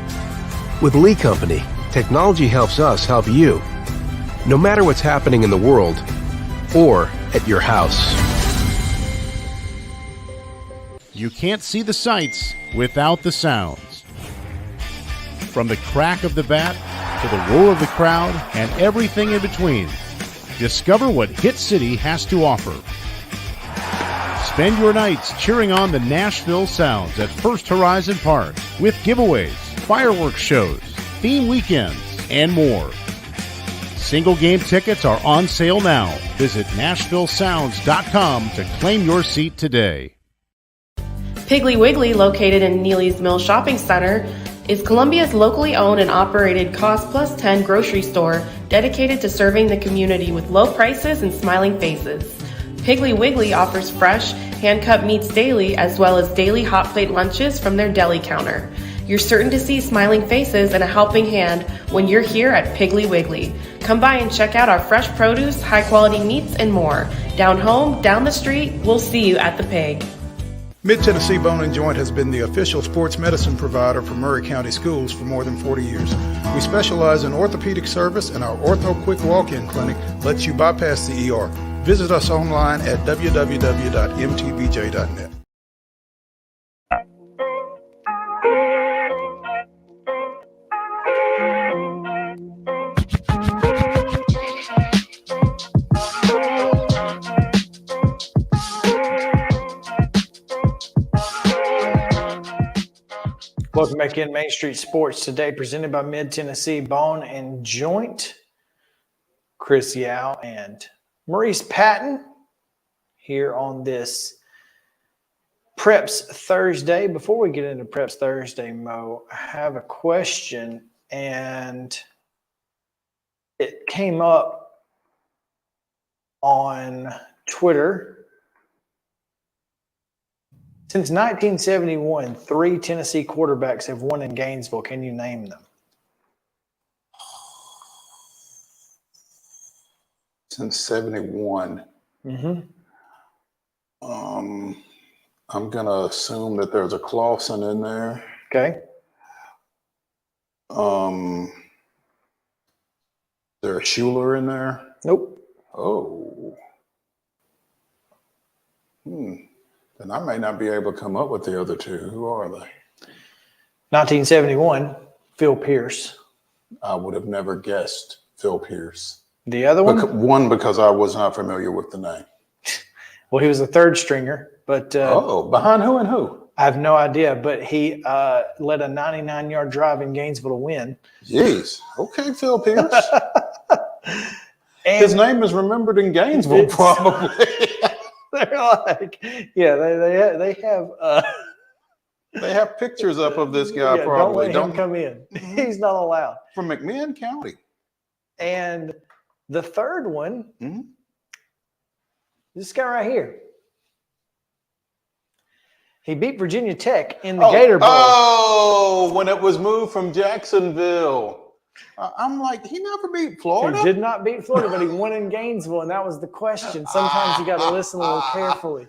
With Lee Company, technology helps us help you, no matter what's happening in the world or at your house. You can't see the sights without the sounds. From the crack of the bat to the roar of the crowd and everything in between, discover what Hit City has to offer. Spend your nights cheering on the Nashville Sounds at First Horizon Park with giveaways, fireworks shows, theme weekends, and more. Single game tickets are on sale now. Visit NashvilleSounds.com to claim your seat today. Piggly Wiggly, located in Neely's Mill Shopping Center, is Columbia's locally owned and operated Cost Plus 10 grocery store dedicated to serving the community with low prices and smiling faces. Piggly Wiggly offers fresh, hand-cut meats daily, as well as daily hot plate lunches from their deli counter. You're certain to see smiling faces and a helping hand when you're here at Piggly Wiggly. Come by and check out our fresh produce, high-quality meats, and more. Down home, down the street, we'll see you at the Pig. Mid-Tennessee Bone and Joint has been the official sports medicine provider for Maury County Schools for more than 40 years. We specialize in orthopedic service, and our Ortho Quick Walk-In Clinic lets you bypass the ER. Visit us online at www.mtbj.net. Welcome back in Main Street Sports today, presented by Mid-Tennessee Bone and Joint. Chris Yao and Maurice Patton here on this PREPS Thursday. Before we get into PREPS Thursday, Mo, I have a question, and it came up on Twitter. Since 1971, 3 Tennessee quarterbacks have won in Gainesville. Can you name them? Since 71. Mm-hmm. I'm going to assume that there's a Clausen in there. Okay. There's a Schuler in there? Nope. Oh. Then I may not be able to come up with the other two. Who are they? 1971, Phil Pierce. I would have never guessed Phil Pierce. The other one? One, because I was not familiar with the name. Well, he was a third stringer, but behind who and who? I have no idea, but he led a 99-yard drive in Gainesville to win. Jeez. Okay, Phil Pierce. His name is remembered in Gainesville, probably. They're like, yeah, they have pictures up of this guy. Yeah, probably don't let him come in. He's not allowed. From McMahon County. And the third one, this guy right here. He beat Virginia Tech in the Gator Bowl. Oh, when it was moved from Jacksonville. I'm like, he never beat Florida? He did not beat Florida, but he won in Gainesville, and that was the question. Sometimes you got to listen a little carefully.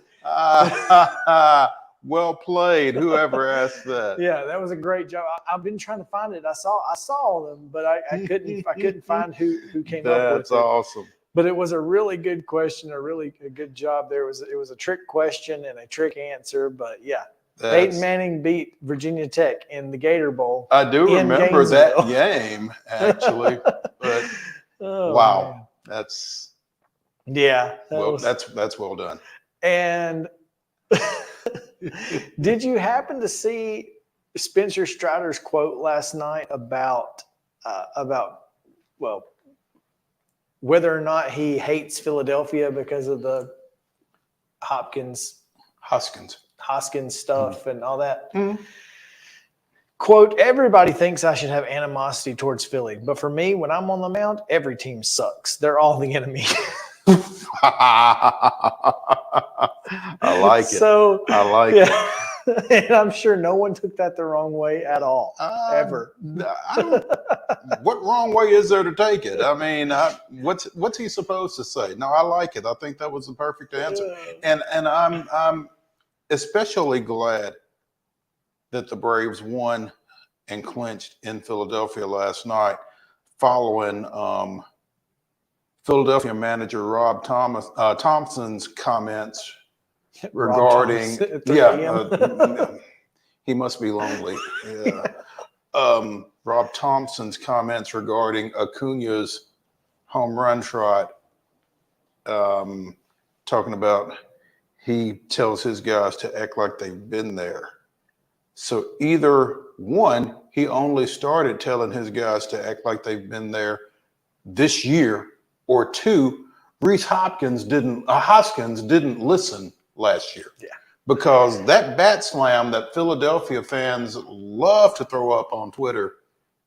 Well played, whoever asked that. Yeah, that was a great job. I've been trying to find it. I saw them, but I couldn't find who came up with it. That's awesome. But it was a really good question, a good job there. It was a trick question and a trick answer, but yeah. Peyton Manning beat Virginia Tech in the Gator Bowl. I do remember that game, actually. But wow, man. That's that's well done. And did you happen to see Spencer Strider's quote last night about whether or not he hates Philadelphia because of the Hoskins stuff and all that? Quote, everybody thinks I should have animosity towards Philly, but for me, when I'm on the mound, every team sucks. They're all the enemy. I like it. I like it. And I'm sure no one took that the wrong way at all, ever. What wrong way is there to take it? I mean, what's he supposed to say? No, I like it. I think that was the perfect answer. And I'm especially glad that the Braves won and clinched in Philadelphia last night, following Philadelphia manager Rob Thompson's comments regarding he must be lonely. Yeah. Rob Thompson's comments regarding Acuna's home run trot, talking about he tells his guys to act like they've been there. So either one, he only started telling his guys to act like they've been there this year, or two, Reese Hoskins didn't listen last year. Yeah. Because that bat slam that Philadelphia fans love to throw up on Twitter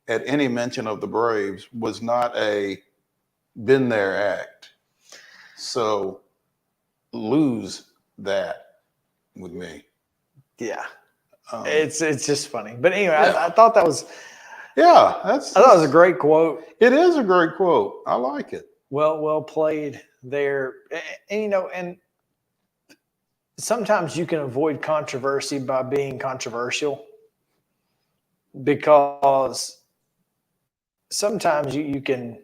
at any mention of the Braves was not a been there act. So lose that with me. Yeah. It's just funny. But anyway, I thought that was Yeah, I thought it was a great quote. It is a great quote. I like it. Well played there. And sometimes you can avoid controversy by being controversial, because sometimes you can,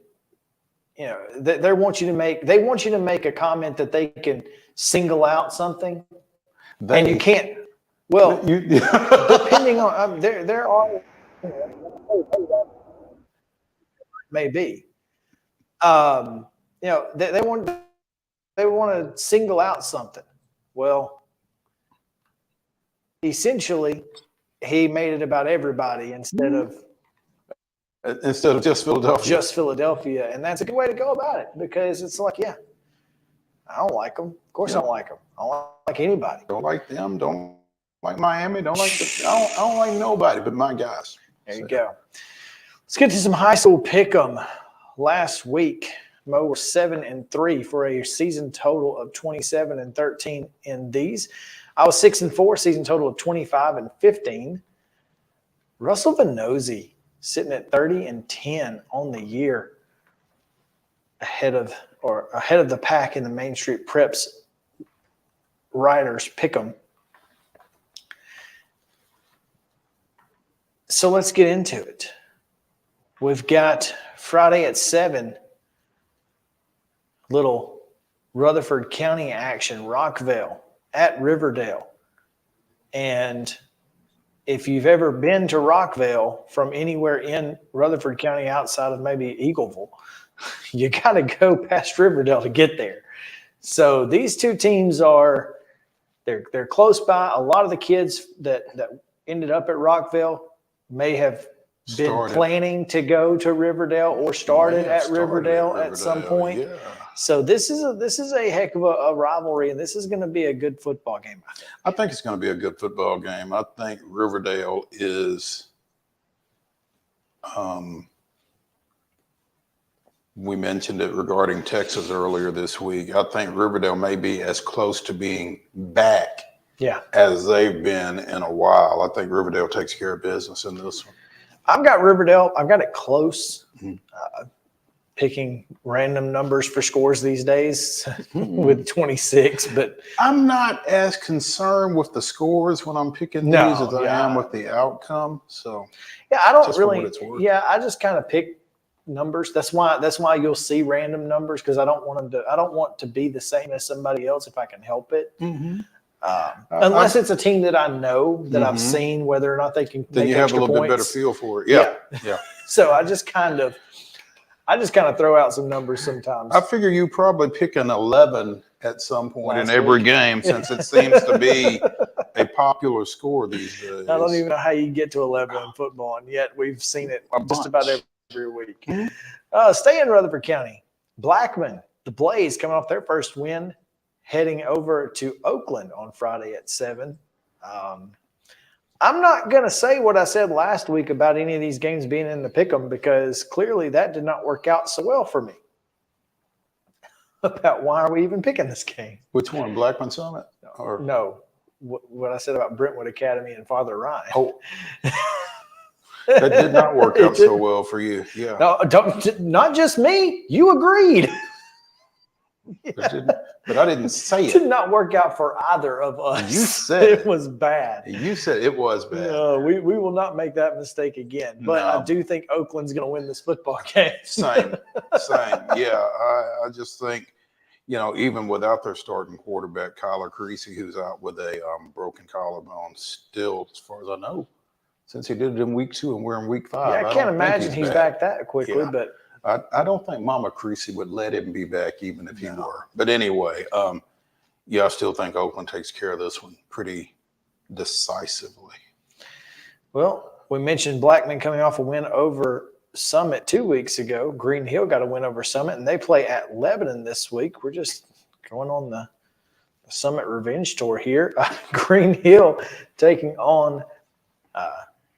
they want you to make a comment that they can single out something, and you can't. Well, depending on there are maybe, they want to single out something. Well, essentially, he made it about everybody instead of just Philadelphia. Just Philadelphia, and that's a good way to go about it, because it's like, yeah, I don't like them. Of course, I don't like them. I don't like anybody. Don't like them. Don't like Miami. Don't like. I don't like nobody but my guys. There you go. Let's get to some high school pick'em. Last week, Mo were 7-3 for a season total of 27-13 in these. I was 6-4, season total of 25-15. Russell Venozzi sitting at 30-10 on the year, ahead of the pack in the Main Street Preps Riders pick'em. So let's get into it. We've got Friday at 7, little Rutherford County action, Rockville at Riverdale. And if you've ever been to Rockville from anywhere in Rutherford County outside of maybe Eagleville, you got to go past Riverdale to get there. So these two teams they're close by. A lot of the kids that ended up at Rockville may have been planning to go to Riverdale or started at Riverdale at some point. Yeah. So this is a heck of a rivalry, and this is going to be a good football game, I think. I think it's going to be a good football game. I think Riverdale is we mentioned it regarding Texas earlier this week. I think Riverdale may be as close to being back as they've been in a while. I think Riverdale takes care of business in this one. I've got Riverdale. I've got it close. Picking random numbers for scores these days with 26, but I'm not as concerned with the scores when I'm picking these as I am with the outcome. So I don't really. I just kind of pick numbers. That's why you'll see random numbers, because I don't want to be the same as somebody else if I can help it. Unless it's a team that I know that I've seen, whether or not they can. Then you have a little bit better feel for it. Yeah. So I just kind of throw out some numbers sometimes. I figure you probably pick an 11 at some point in every game, since it seems to be a popular score these days. I don't even know how you get to 11 in football, and yet we've seen it just about every week. Stay in Rutherford County. Blackman, the Blaze, coming off their first win, heading over to Oakland on Friday at 7. I'm not going to say what I said last week about any of these games being in the pick'em, because clearly that did not work out so well for me. About why are we even picking this game? Which one, Blackman Summit? Or no, what I said about Brentwood Academy and Father Ryan. Oh, that did not work out so well for you. Yeah. No, not just me. You agreed. But I didn't say it. Did not work out for either of us. You said it was bad. You said it was bad. No, we will not make that mistake again. But I do think Oakland's going to win this football game. Same. Yeah, I just think, even without their starting quarterback, Kyler Creasy, who's out with a broken collarbone still, as far as I know, since he did it in week 2 and we're in week 5. Yeah, I can't imagine he's back that quickly, but I don't think Mama Creasy would let him be back even if he were. But anyway, I still think Oakland takes care of this one pretty decisively. Well, we mentioned Blackman coming off a win over Summit 2 weeks ago. Green Hill got a win over Summit, and they play at Lebanon this week. We're just going on the Summit revenge tour here. Green Hill taking on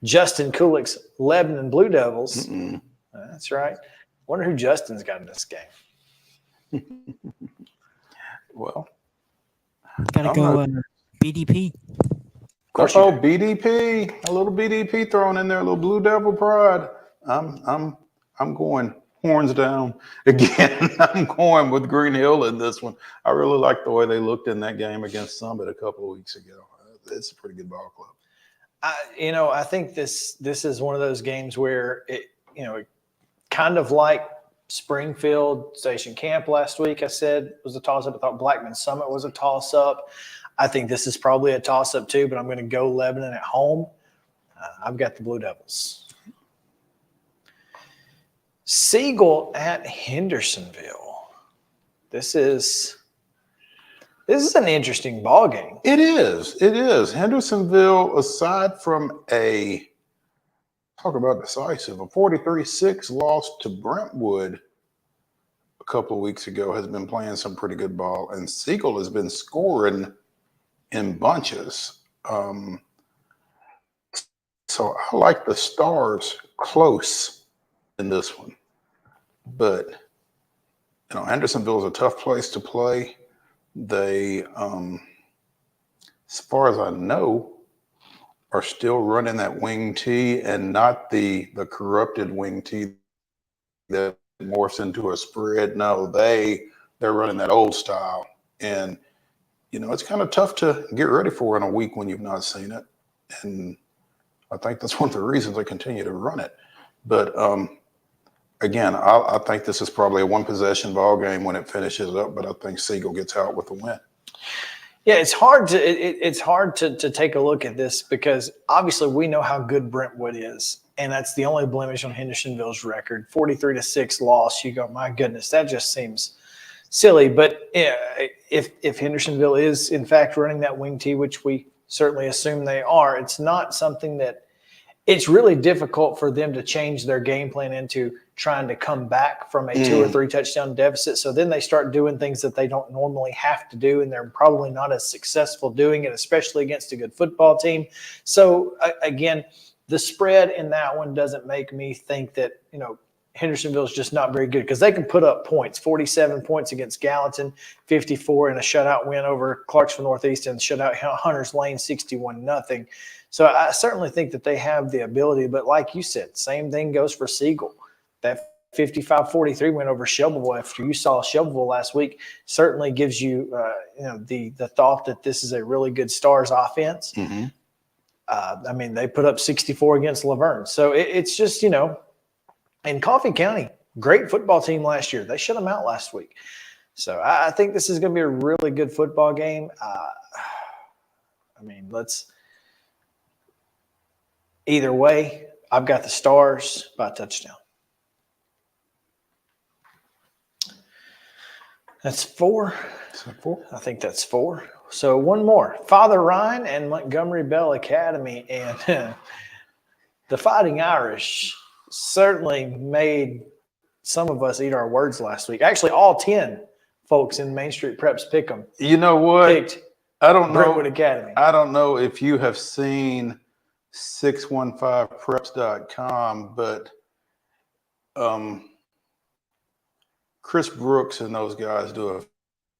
Justin Kulik's Lebanon Blue Devils. That's right. Wonder who Justin's got in this game. Well, gotta go BDP. Oh, BDP. A little BDP thrown in there, a little Blue Devil pride. I'm going horns down again. I'm going with Green Hill in this one. I really like the way they looked in that game against Summit a couple of weeks ago. It's a pretty good ball club. I think this is one of those games where it kind of like Springfield Station Camp last week, I said was a toss-up. I thought Blackman Summit was a toss-up. I think this is probably a toss-up too, but I'm going to go Lebanon at home. I've got the Blue Devils. Siegel at Hendersonville. This is an interesting ball game. It is. It is. Hendersonville, aside from talk about decisive, a 43-6 loss to Brentwood a couple of weeks ago, has been playing some pretty good ball, and Siegel has been scoring in bunches. So I like the Stars close in this one, but Hendersonville is a tough place to play. They, as far as I know, are still running that wing tee and not the corrupted wing tee that morphs into a spread. No, they're running that old style, and it's kind of tough to get ready for in a week when you've not seen it. And I think that's one of the reasons they continue to run it. But again, I think this is probably a one-possession ball game when it finishes up, but I think Siegel gets out with the win. Yeah, it's hard to take a look at this because obviously we know how good Brentwood is, and that's the only blemish on Hendersonville's record. 43-6 loss. You go, my goodness, that just seems silly. But if Hendersonville is in fact running that wing tee, which we certainly assume they are, it's not something that it's really difficult for them to change their game plan into trying to come back from a 2 or 3 touchdown deficit. So then they start doing things that they don't normally have to do, and they're probably not as successful doing it, especially against a good football team. So again, the spread in that one doesn't make me think that, Hendersonville is just not very good, because they can put up points, 47 points against Gallatin, 54 in a shutout win over Clarksville Northeast, and shutout Hunters Lane 61-0. So I certainly think that they have the ability, but like you said, same thing goes for Siegel. That 55-43 win over Shelbyville after you saw Shelbyville last week certainly gives you, the thought that this is a really good Stars offense. Mm-hmm. They put up 64 against Laverne. So it's just, in Coffee County, great football team last year. They shut them out last week. So I think this is going to be a really good football game. Either way, I've got the Stars by touchdown. That's 4. I think that's 4. So one more. Father Ryan and Montgomery Bell Academy. And the Fighting Irish certainly made some of us eat our words last week. Actually, all 10 folks in Main Street Preps pick them. You know what? Picked I don't know. Brentwood Academy. I don't know if you have seen 615preps.com, but Chris Brooks and those guys do a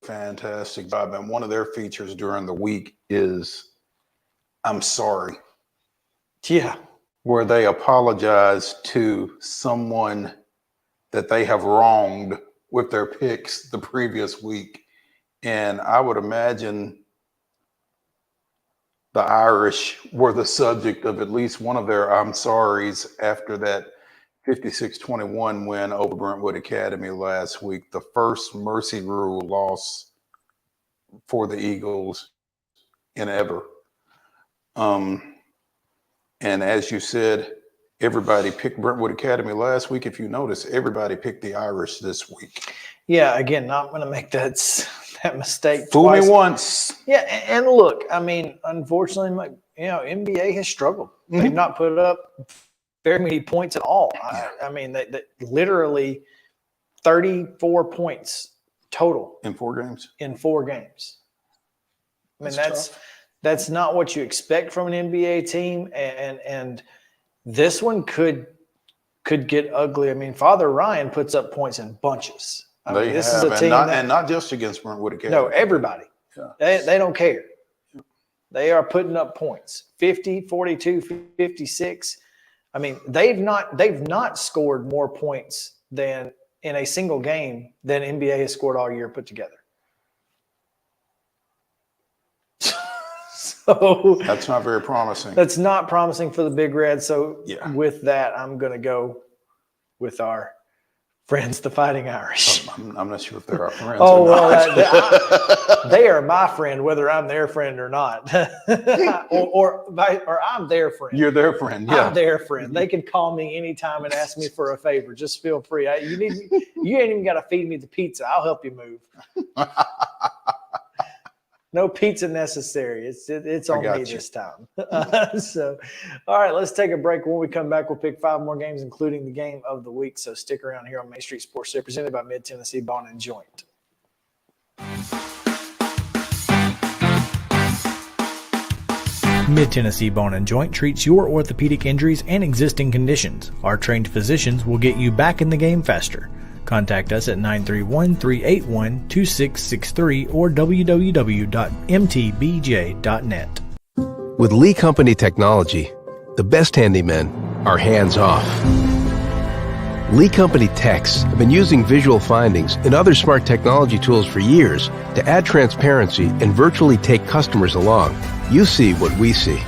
fantastic job. And one of their features during the week is I'm sorry. Yeah. Where they apologize to someone that they have wronged with their picks the previous week. And I would imagine the Irish were the subject of at least one of their I'm sorries after that 56-21 win over Brentwood Academy last week, the first mercy rule loss for the Eagles in ever. And as you said, everybody picked Brentwood Academy last week. If you notice, everybody picked the Irish this week. Yeah, again, not going to make that mistake Fool twice. me once. Yeah, and look, unfortunately, NBA has struggled. Mm-hmm. They've not put up very many points at all. They literally 34 points total in 4 games. That's not what you expect from an NBA team, and this one could get ugly. Father Ryan puts up points in bunches. This is a team and not just against Brentwood Academy. No, everybody. Yeah. They don't care. They are putting up points. 50, 42, 56. I mean, they've not scored more points than in a single game than NBA has scored all year put together. So that's not very promising. That's not promising for the Big Red. So yeah. With that, I'm going to go with our friends, the Fighting Irish. I'm not sure if they're our friends. Oh, well, they are my friend, whether I'm their friend or not, or I'm their friend. You're their friend. Yeah, I'm their friend. They can call me anytime and ask me for a favor. Just feel free. You ain't even got to feed me the pizza. I'll help you move. No pizza necessary. It's on me this time. So, all right, let's take a break. When we come back, we'll pick 5 more games, including the game of the week. So stick around here on Main Street Sports Day, presented by Mid-Tennessee Bone and Joint. Mid-Tennessee Bone and Joint treats your orthopedic injuries and existing conditions. Our trained physicians will get you back in the game faster. Contact us at 931-381-2663 or www.mtbj.net. With Lee Company technology, the best handymen are hands-off. Lee Company techs have been using visual findings and other smart technology tools for years to add transparency and virtually take customers along. You see what we see,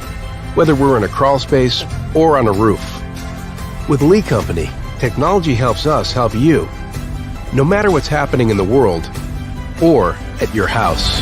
whether we're in a crawl space or on a roof. With Lee Company, technology helps us help you, no matter what's happening in the world or at your house.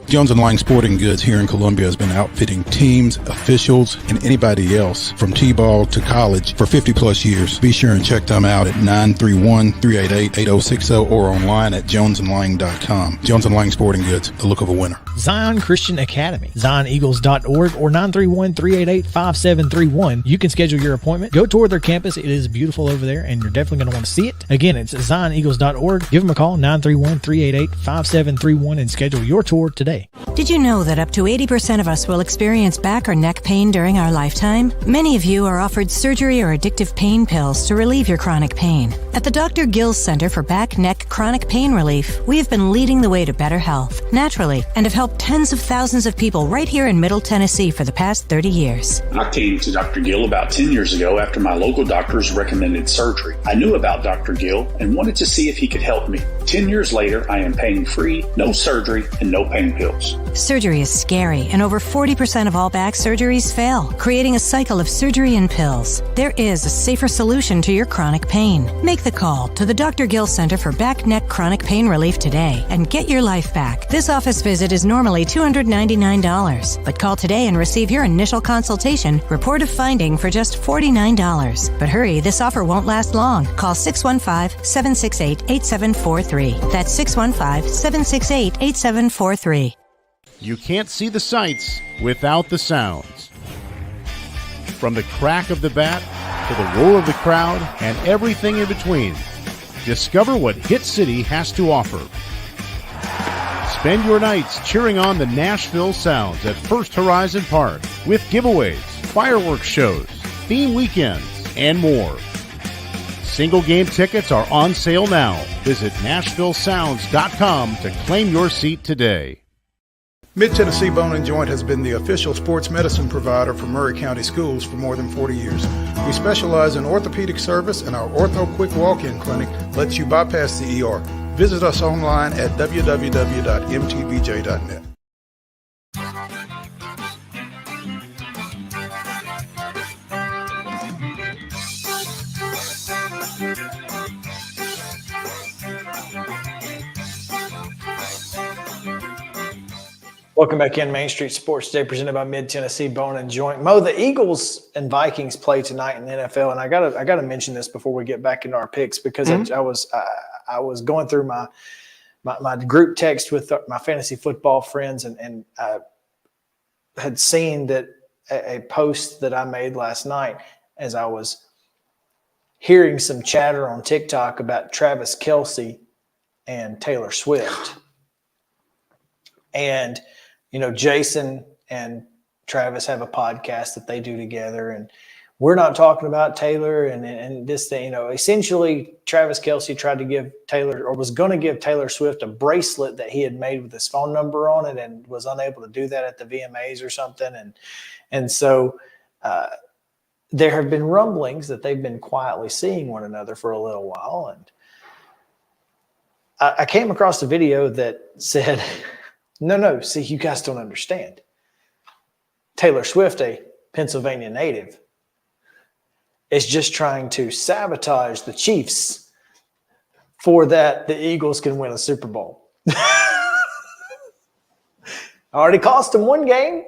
Jones & Lang Sporting Goods here in Columbia has been outfitting teams, officials, and anybody else from T-ball to college for 50-plus years. Be sure and check them out at 931-388-8060 or online at jonesandlang.com. Jones & Lang Sporting Goods, the look of a winner. Zion Christian Academy, zioneagles.org or 931-388-5731. You can schedule your appointment. Go tour their campus. It is beautiful over there, and you're definitely going to want to see it. Again, it's zioneagles.org. Give them a call, 931-388-5731, and schedule your tour today. Did you know that up to 80% of us will experience back or neck pain during our lifetime? Many of you are offered surgery or addictive pain pills to relieve your chronic pain. At the Dr. Gill Center for Back, Neck, Chronic Pain Relief, we have been leading the way to better health, naturally, and have helped tens of thousands of people right here in Middle Tennessee for the past 30 years. I came to Dr. Gill about 10 years ago after my local doctors recommended surgery. I knew about Dr. Gill and wanted to see if he could help me. 10 years later, I am pain-free, no surgery, and no pain pills. Surgery is scary, and over 40% of all back surgeries fail, creating a cycle of surgery and pills. There is a safer solution to your chronic pain. Make the call to the Dr. Gill Center for Back, Neck, Chronic Pain Relief today and get your life back. This office visit is normally $299, but call today and receive your initial consultation, report of finding for just $49. But hurry, this offer won't last long. Call 615-768-8743. That's 615-768-8743. You can't see the sights without the sounds. From the crack of the bat to the roar of the crowd and everything in between, discover what Hit City has to offer. Spend your nights cheering on the Nashville Sounds at First Horizon Park with giveaways, fireworks shows, theme weekends, and more. Single game tickets are on sale now. Visit NashvilleSounds.com to claim your seat today. Mid-Tennessee Bone and Joint has been the official sports medicine provider for Maury County Schools for more than 40 years. We specialize in orthopedic service, and our Ortho Quick Walk-In Clinic lets you bypass the ER. Visit us online at www.mtbj.net. Welcome back in Main Street Sports Day, presented by Mid-Tennessee Bone and Joint. Mo, the Eagles and Vikings play tonight in the NFL, and I gotta mention this before we get back into our picks because I was going through my group text with my fantasy football friends, and I had seen that a post that I made last night as I was hearing some chatter on TikTok about Travis Kelce and Taylor Swift. And you know, Jason and Travis have a podcast that they do together, and we're not talking about Taylor and this thing. You know, essentially, Travis Kelce tried to give Taylor, or was going to give Taylor Swift, a bracelet that he had made with his phone number on it, and was unable to do that at the VMAs or something. And so there have been rumblings that they've been quietly seeing one another for a little while. And I came across a video that said, no, see, you guys don't understand. Taylor Swift, a Pennsylvania native, is just trying to sabotage the Chiefs for that the Eagles can win a Super Bowl. Already cost them one game.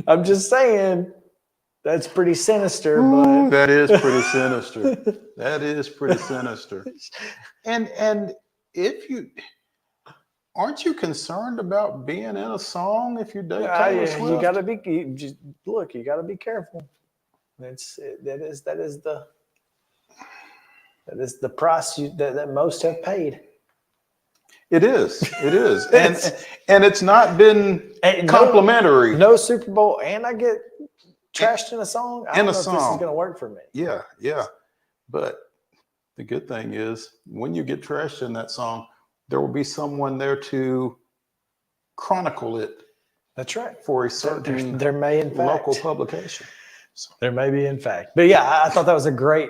I'm just saying that's pretty sinister. But that is pretty sinister. That is pretty sinister. And if you aren't you concerned about being in a song if you date Taylor Swift? You got to be. You got to be careful. That is the price that most have paid. It is. and it's not been complimentary. No Super Bowl, and I get trashed in a song. I don't know if this is going to work for me. Yeah. But the good thing is, when you get trashed in that song, there will be someone there to chronicle it. That's right. For a certain there may in fact local publication. So. There may be in fact, but yeah, I thought that was a great.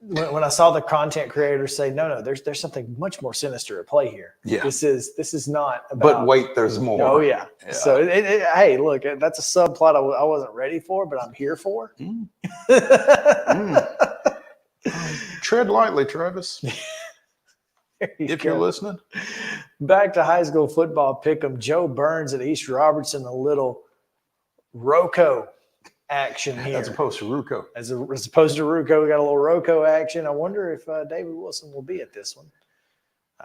When I saw the content creators say, no, there's something much more sinister at play here. Yeah. This is not about. But wait, there's more. Oh, yeah. So, hey, look, that's a subplot I wasn't ready for, but I'm here for. Tread lightly, Travis. If you're listening. Back to high school football pick'em. Joe Burns at East Robertson, a little Roco action here. As opposed to Ruco. As opposed to Ruco, we got a little Roco action. I wonder if David Wilson will be at this one.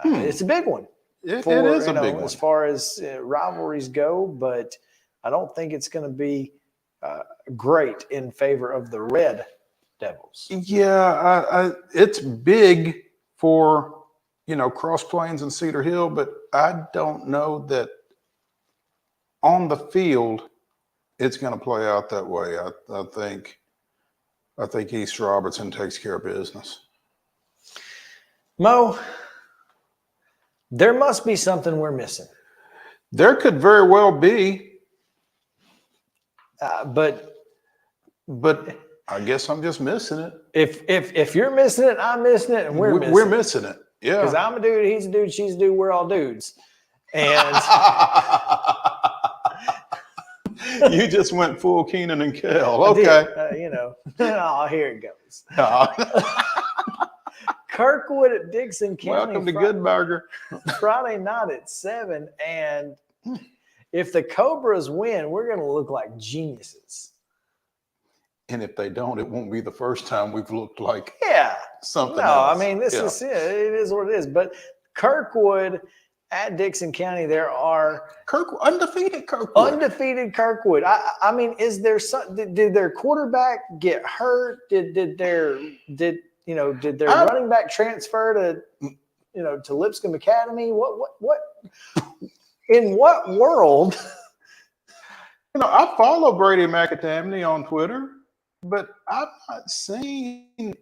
It's a big one. It is a big one. As far as rivalries go, but I don't think it's going to be great in favor of the Red Devils. Yeah, it's big for, Cross Plains and Cedar Hill, but I don't know that on the field it's going to play out that way. I think East Robertson takes care of business. Mo, there must be something we're missing. There could very well be. But I guess I'm just missing it. If you're missing it, I'm missing it, and we're missing it. Yeah. Because I'm a dude, he's a dude, she's a dude, we're all dudes. And you just went full Keenan and Kel. Okay. Here it goes. Kirkwood at Dixon County. Welcome to Good Burger. Friday night at 7. And if the Cobras win, we're going to look like geniuses. And if they don't, it won't be the first time we've looked like something else. I mean, this is it is what it is. But Kirkwood at Dixon County, there are undefeated Kirkwood. I mean, is there some? Did their quarterback get hurt? Did their running back transfer to Lipscomb Academy? What? In what world? I follow Brady McAtamney on Twitter, but I've not seen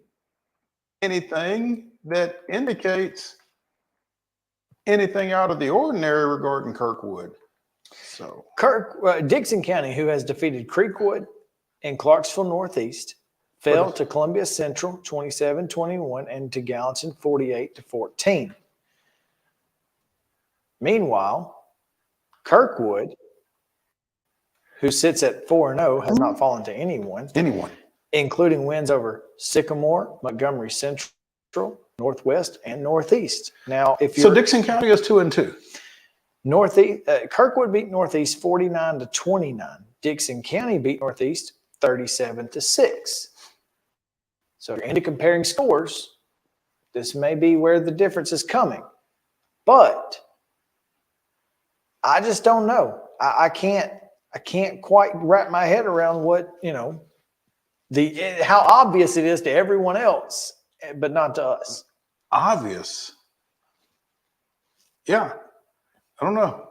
anything that indicates anything out of the ordinary regarding Kirkwood. So Dixon County, who has defeated Creekwood and Clarksville Northeast, fell to Columbia Central 27-21 and to Gallatin 48-14. Meanwhile, Kirkwood, who sits at 4-0, has not fallen to anyone, including wins over Sycamore, Montgomery Central, Northwest, and Northeast. Now, so Dixon County is 2-2. Northeast, Kirkwood beat Northeast 49-29. Dixon County beat Northeast 37-6. So if you're into comparing scores, this may be where the difference is coming. But I just don't know. I can't quite wrap my head around what, how obvious it is to everyone else, but not to us. Obvious. Yeah. I don't know.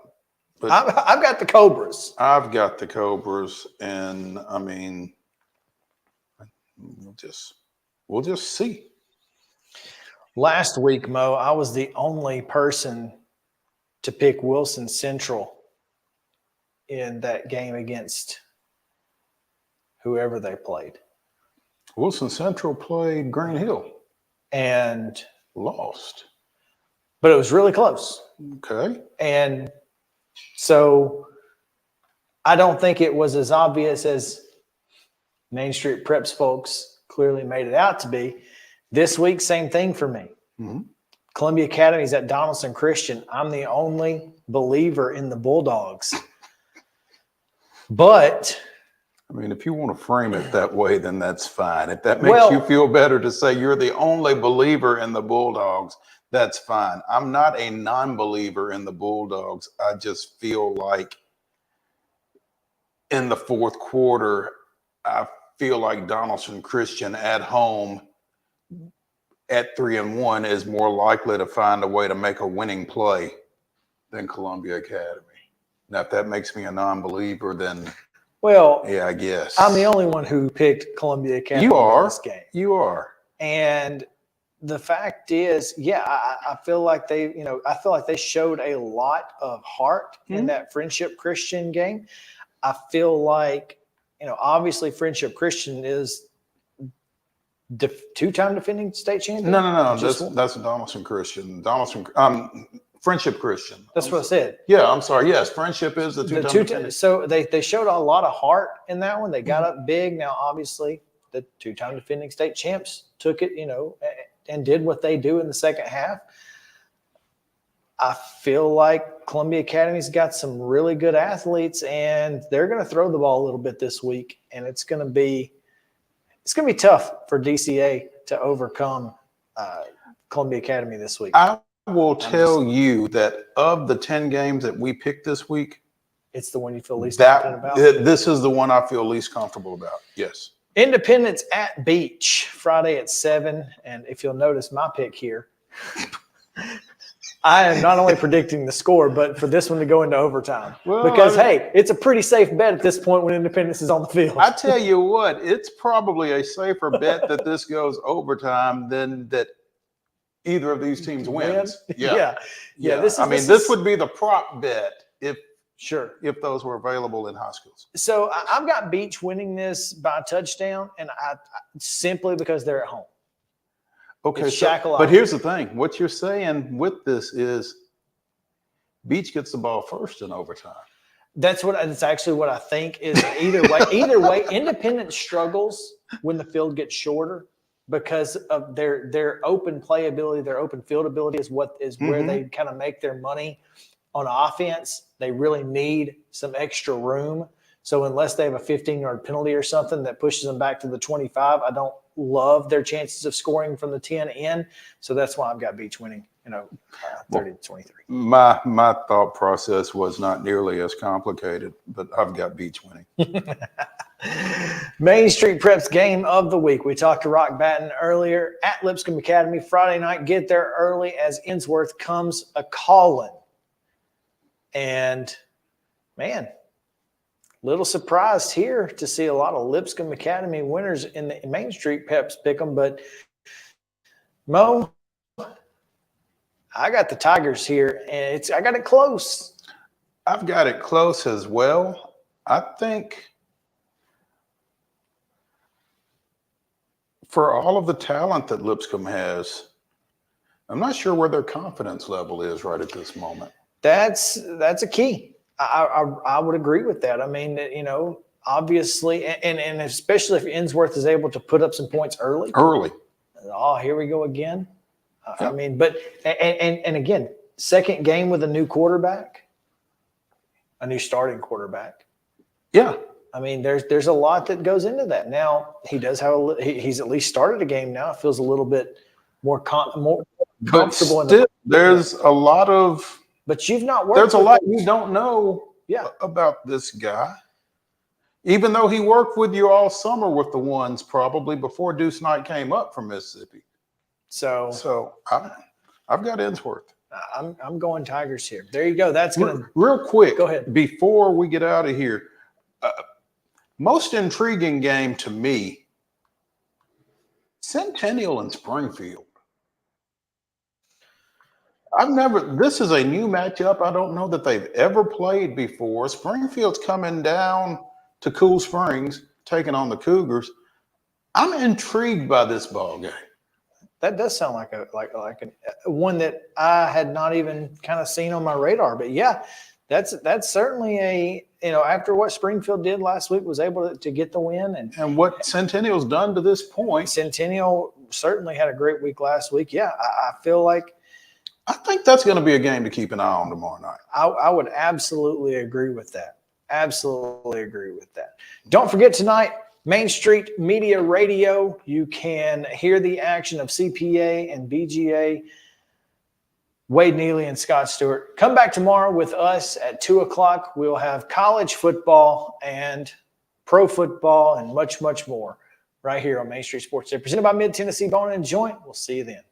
But I've got the Cobras. I've got the Cobras, and I mean, we'll just see. Last week, Mo, I was the only person to pick Wilson Central in that game against whoever they played. Wilson Central played Green Hill and lost. But it was really close. Okay. And so I don't think it was as obvious as Main Street Preps folks clearly made it out to be. This week, same thing for me. Mm-hmm. Columbia Academy's at Donaldson Christian. I'm the only believer in the Bulldogs. But I mean, if you want to frame it that way, then that's fine. If that makes you feel better to say you're the only believer in the Bulldogs, that's fine. I'm not a non-believer in the Bulldogs. I just feel like in the fourth quarter, I feel like Donaldson Christian at home at 3-1 is more likely to find a way to make a winning play than Columbia Academy. Now, if that makes me a non-believer, then yeah, I guess. I'm the only one who picked Columbia Academy in this game. You are. And the fact is, I feel like they showed a lot of heart in that Friendship Christian game. I feel like, obviously Friendship Christian is two-time defending state champion. No. That's Donaldson Christian. Friendship Christian. That's what I said. Yeah, I'm sorry. Yes, Friendship is the two-time. So they showed a lot of heart in that one. They got up big. Now, obviously, the two-time defending state champs took it, and did what they do in the second half. I feel like Columbia Academy's got some really good athletes, and they're going to throw the ball a little bit this week, and it's going to be tough for DCA to overcome Columbia Academy this week. I will tell you that of the 10 games that we picked this week, it's the one you feel least confident about. This is the one I feel least comfortable about. Yes. Independence at Beach, Friday at 7. And if you'll notice my pick here, I am not only predicting the score, but for this one to go into overtime. Hey, it's a pretty safe bet at this point when Independence is on the field. I tell you what, it's probably a safer bet that this goes overtime than that either of these teams wins. Yeah. This would be the prop bet if those were available in high schools. So I've got Beach winning this by a touchdown, and simply because they're at home. Okay, but here's the thing. What you're saying with this is Beach gets the ball first in overtime. That's actually what I think is either way. Independence struggles when the field gets shorter because of their open play ability, their open field ability is where they kind of make their money on offense. They really need some extra room. So unless they have a 15-yard penalty or something that pushes them back to the 25, I don't love their chances of scoring from the 10 in. So that's why I've got Beach winning, 30-23. My thought process was not nearly as complicated, but I've got Beach winning. Main Street Preps game of the week. We talked to Rock Batten earlier at Lipscomb Academy Friday night. Get there early as ENSWORTH comes a-calling. And, man, little surprised here to see a lot of Lipscomb Academy winners in the Main Street Preps pick them. But, Mo, I got the Tigers here, and I got it close. I've got it close as well. I think for all of the talent that Lipscomb has, I'm not sure where their confidence level is right at this moment. That's a key. I would agree with that. I mean, obviously, and especially if ENSWORTH is able to put up some points early. Oh, here we go again. I mean, but and again, second game with a new quarterback, a new starting quarterback. Yeah. I mean, there's a lot that goes into that. Now he does have he's at least started a game now. It feels a little bit more comfortable. But there's a lot of. But you've not worked. There's a lot you don't know about this guy. Even though he worked with you all summer with the ones probably before Deuce Knight came up from Mississippi. So I've got ENSWORTH. I'm going Tigers here. There you go. That's going to real quick. Go ahead. Before we get out of here, most intriguing game to me, Centennial and Springfield. This is a new matchup. I don't know that they've ever played before. Springfield's coming down to Cool Springs, taking on the Cougars. I'm intrigued by this ball game. That does sound like a one that I had not even kind of seen on my radar. But yeah, that's certainly after what Springfield did last week, was able to get the win, and what Centennial's done to this point. Centennial certainly had a great week last week. Yeah, I feel like I think that's going to be a game to keep an eye on tomorrow night. I would absolutely agree with that. Absolutely agree with that. Don't forget tonight, Main Street Media Radio. You can hear the action of CPA and BGA. Wade Neely and Scott Stewart. Come back tomorrow with us at 2 o'clock. We'll have college football and pro football and much, much more right here on Main Street Sports Day, presented by Mid-Tennessee Bone and Joint. We'll see you then.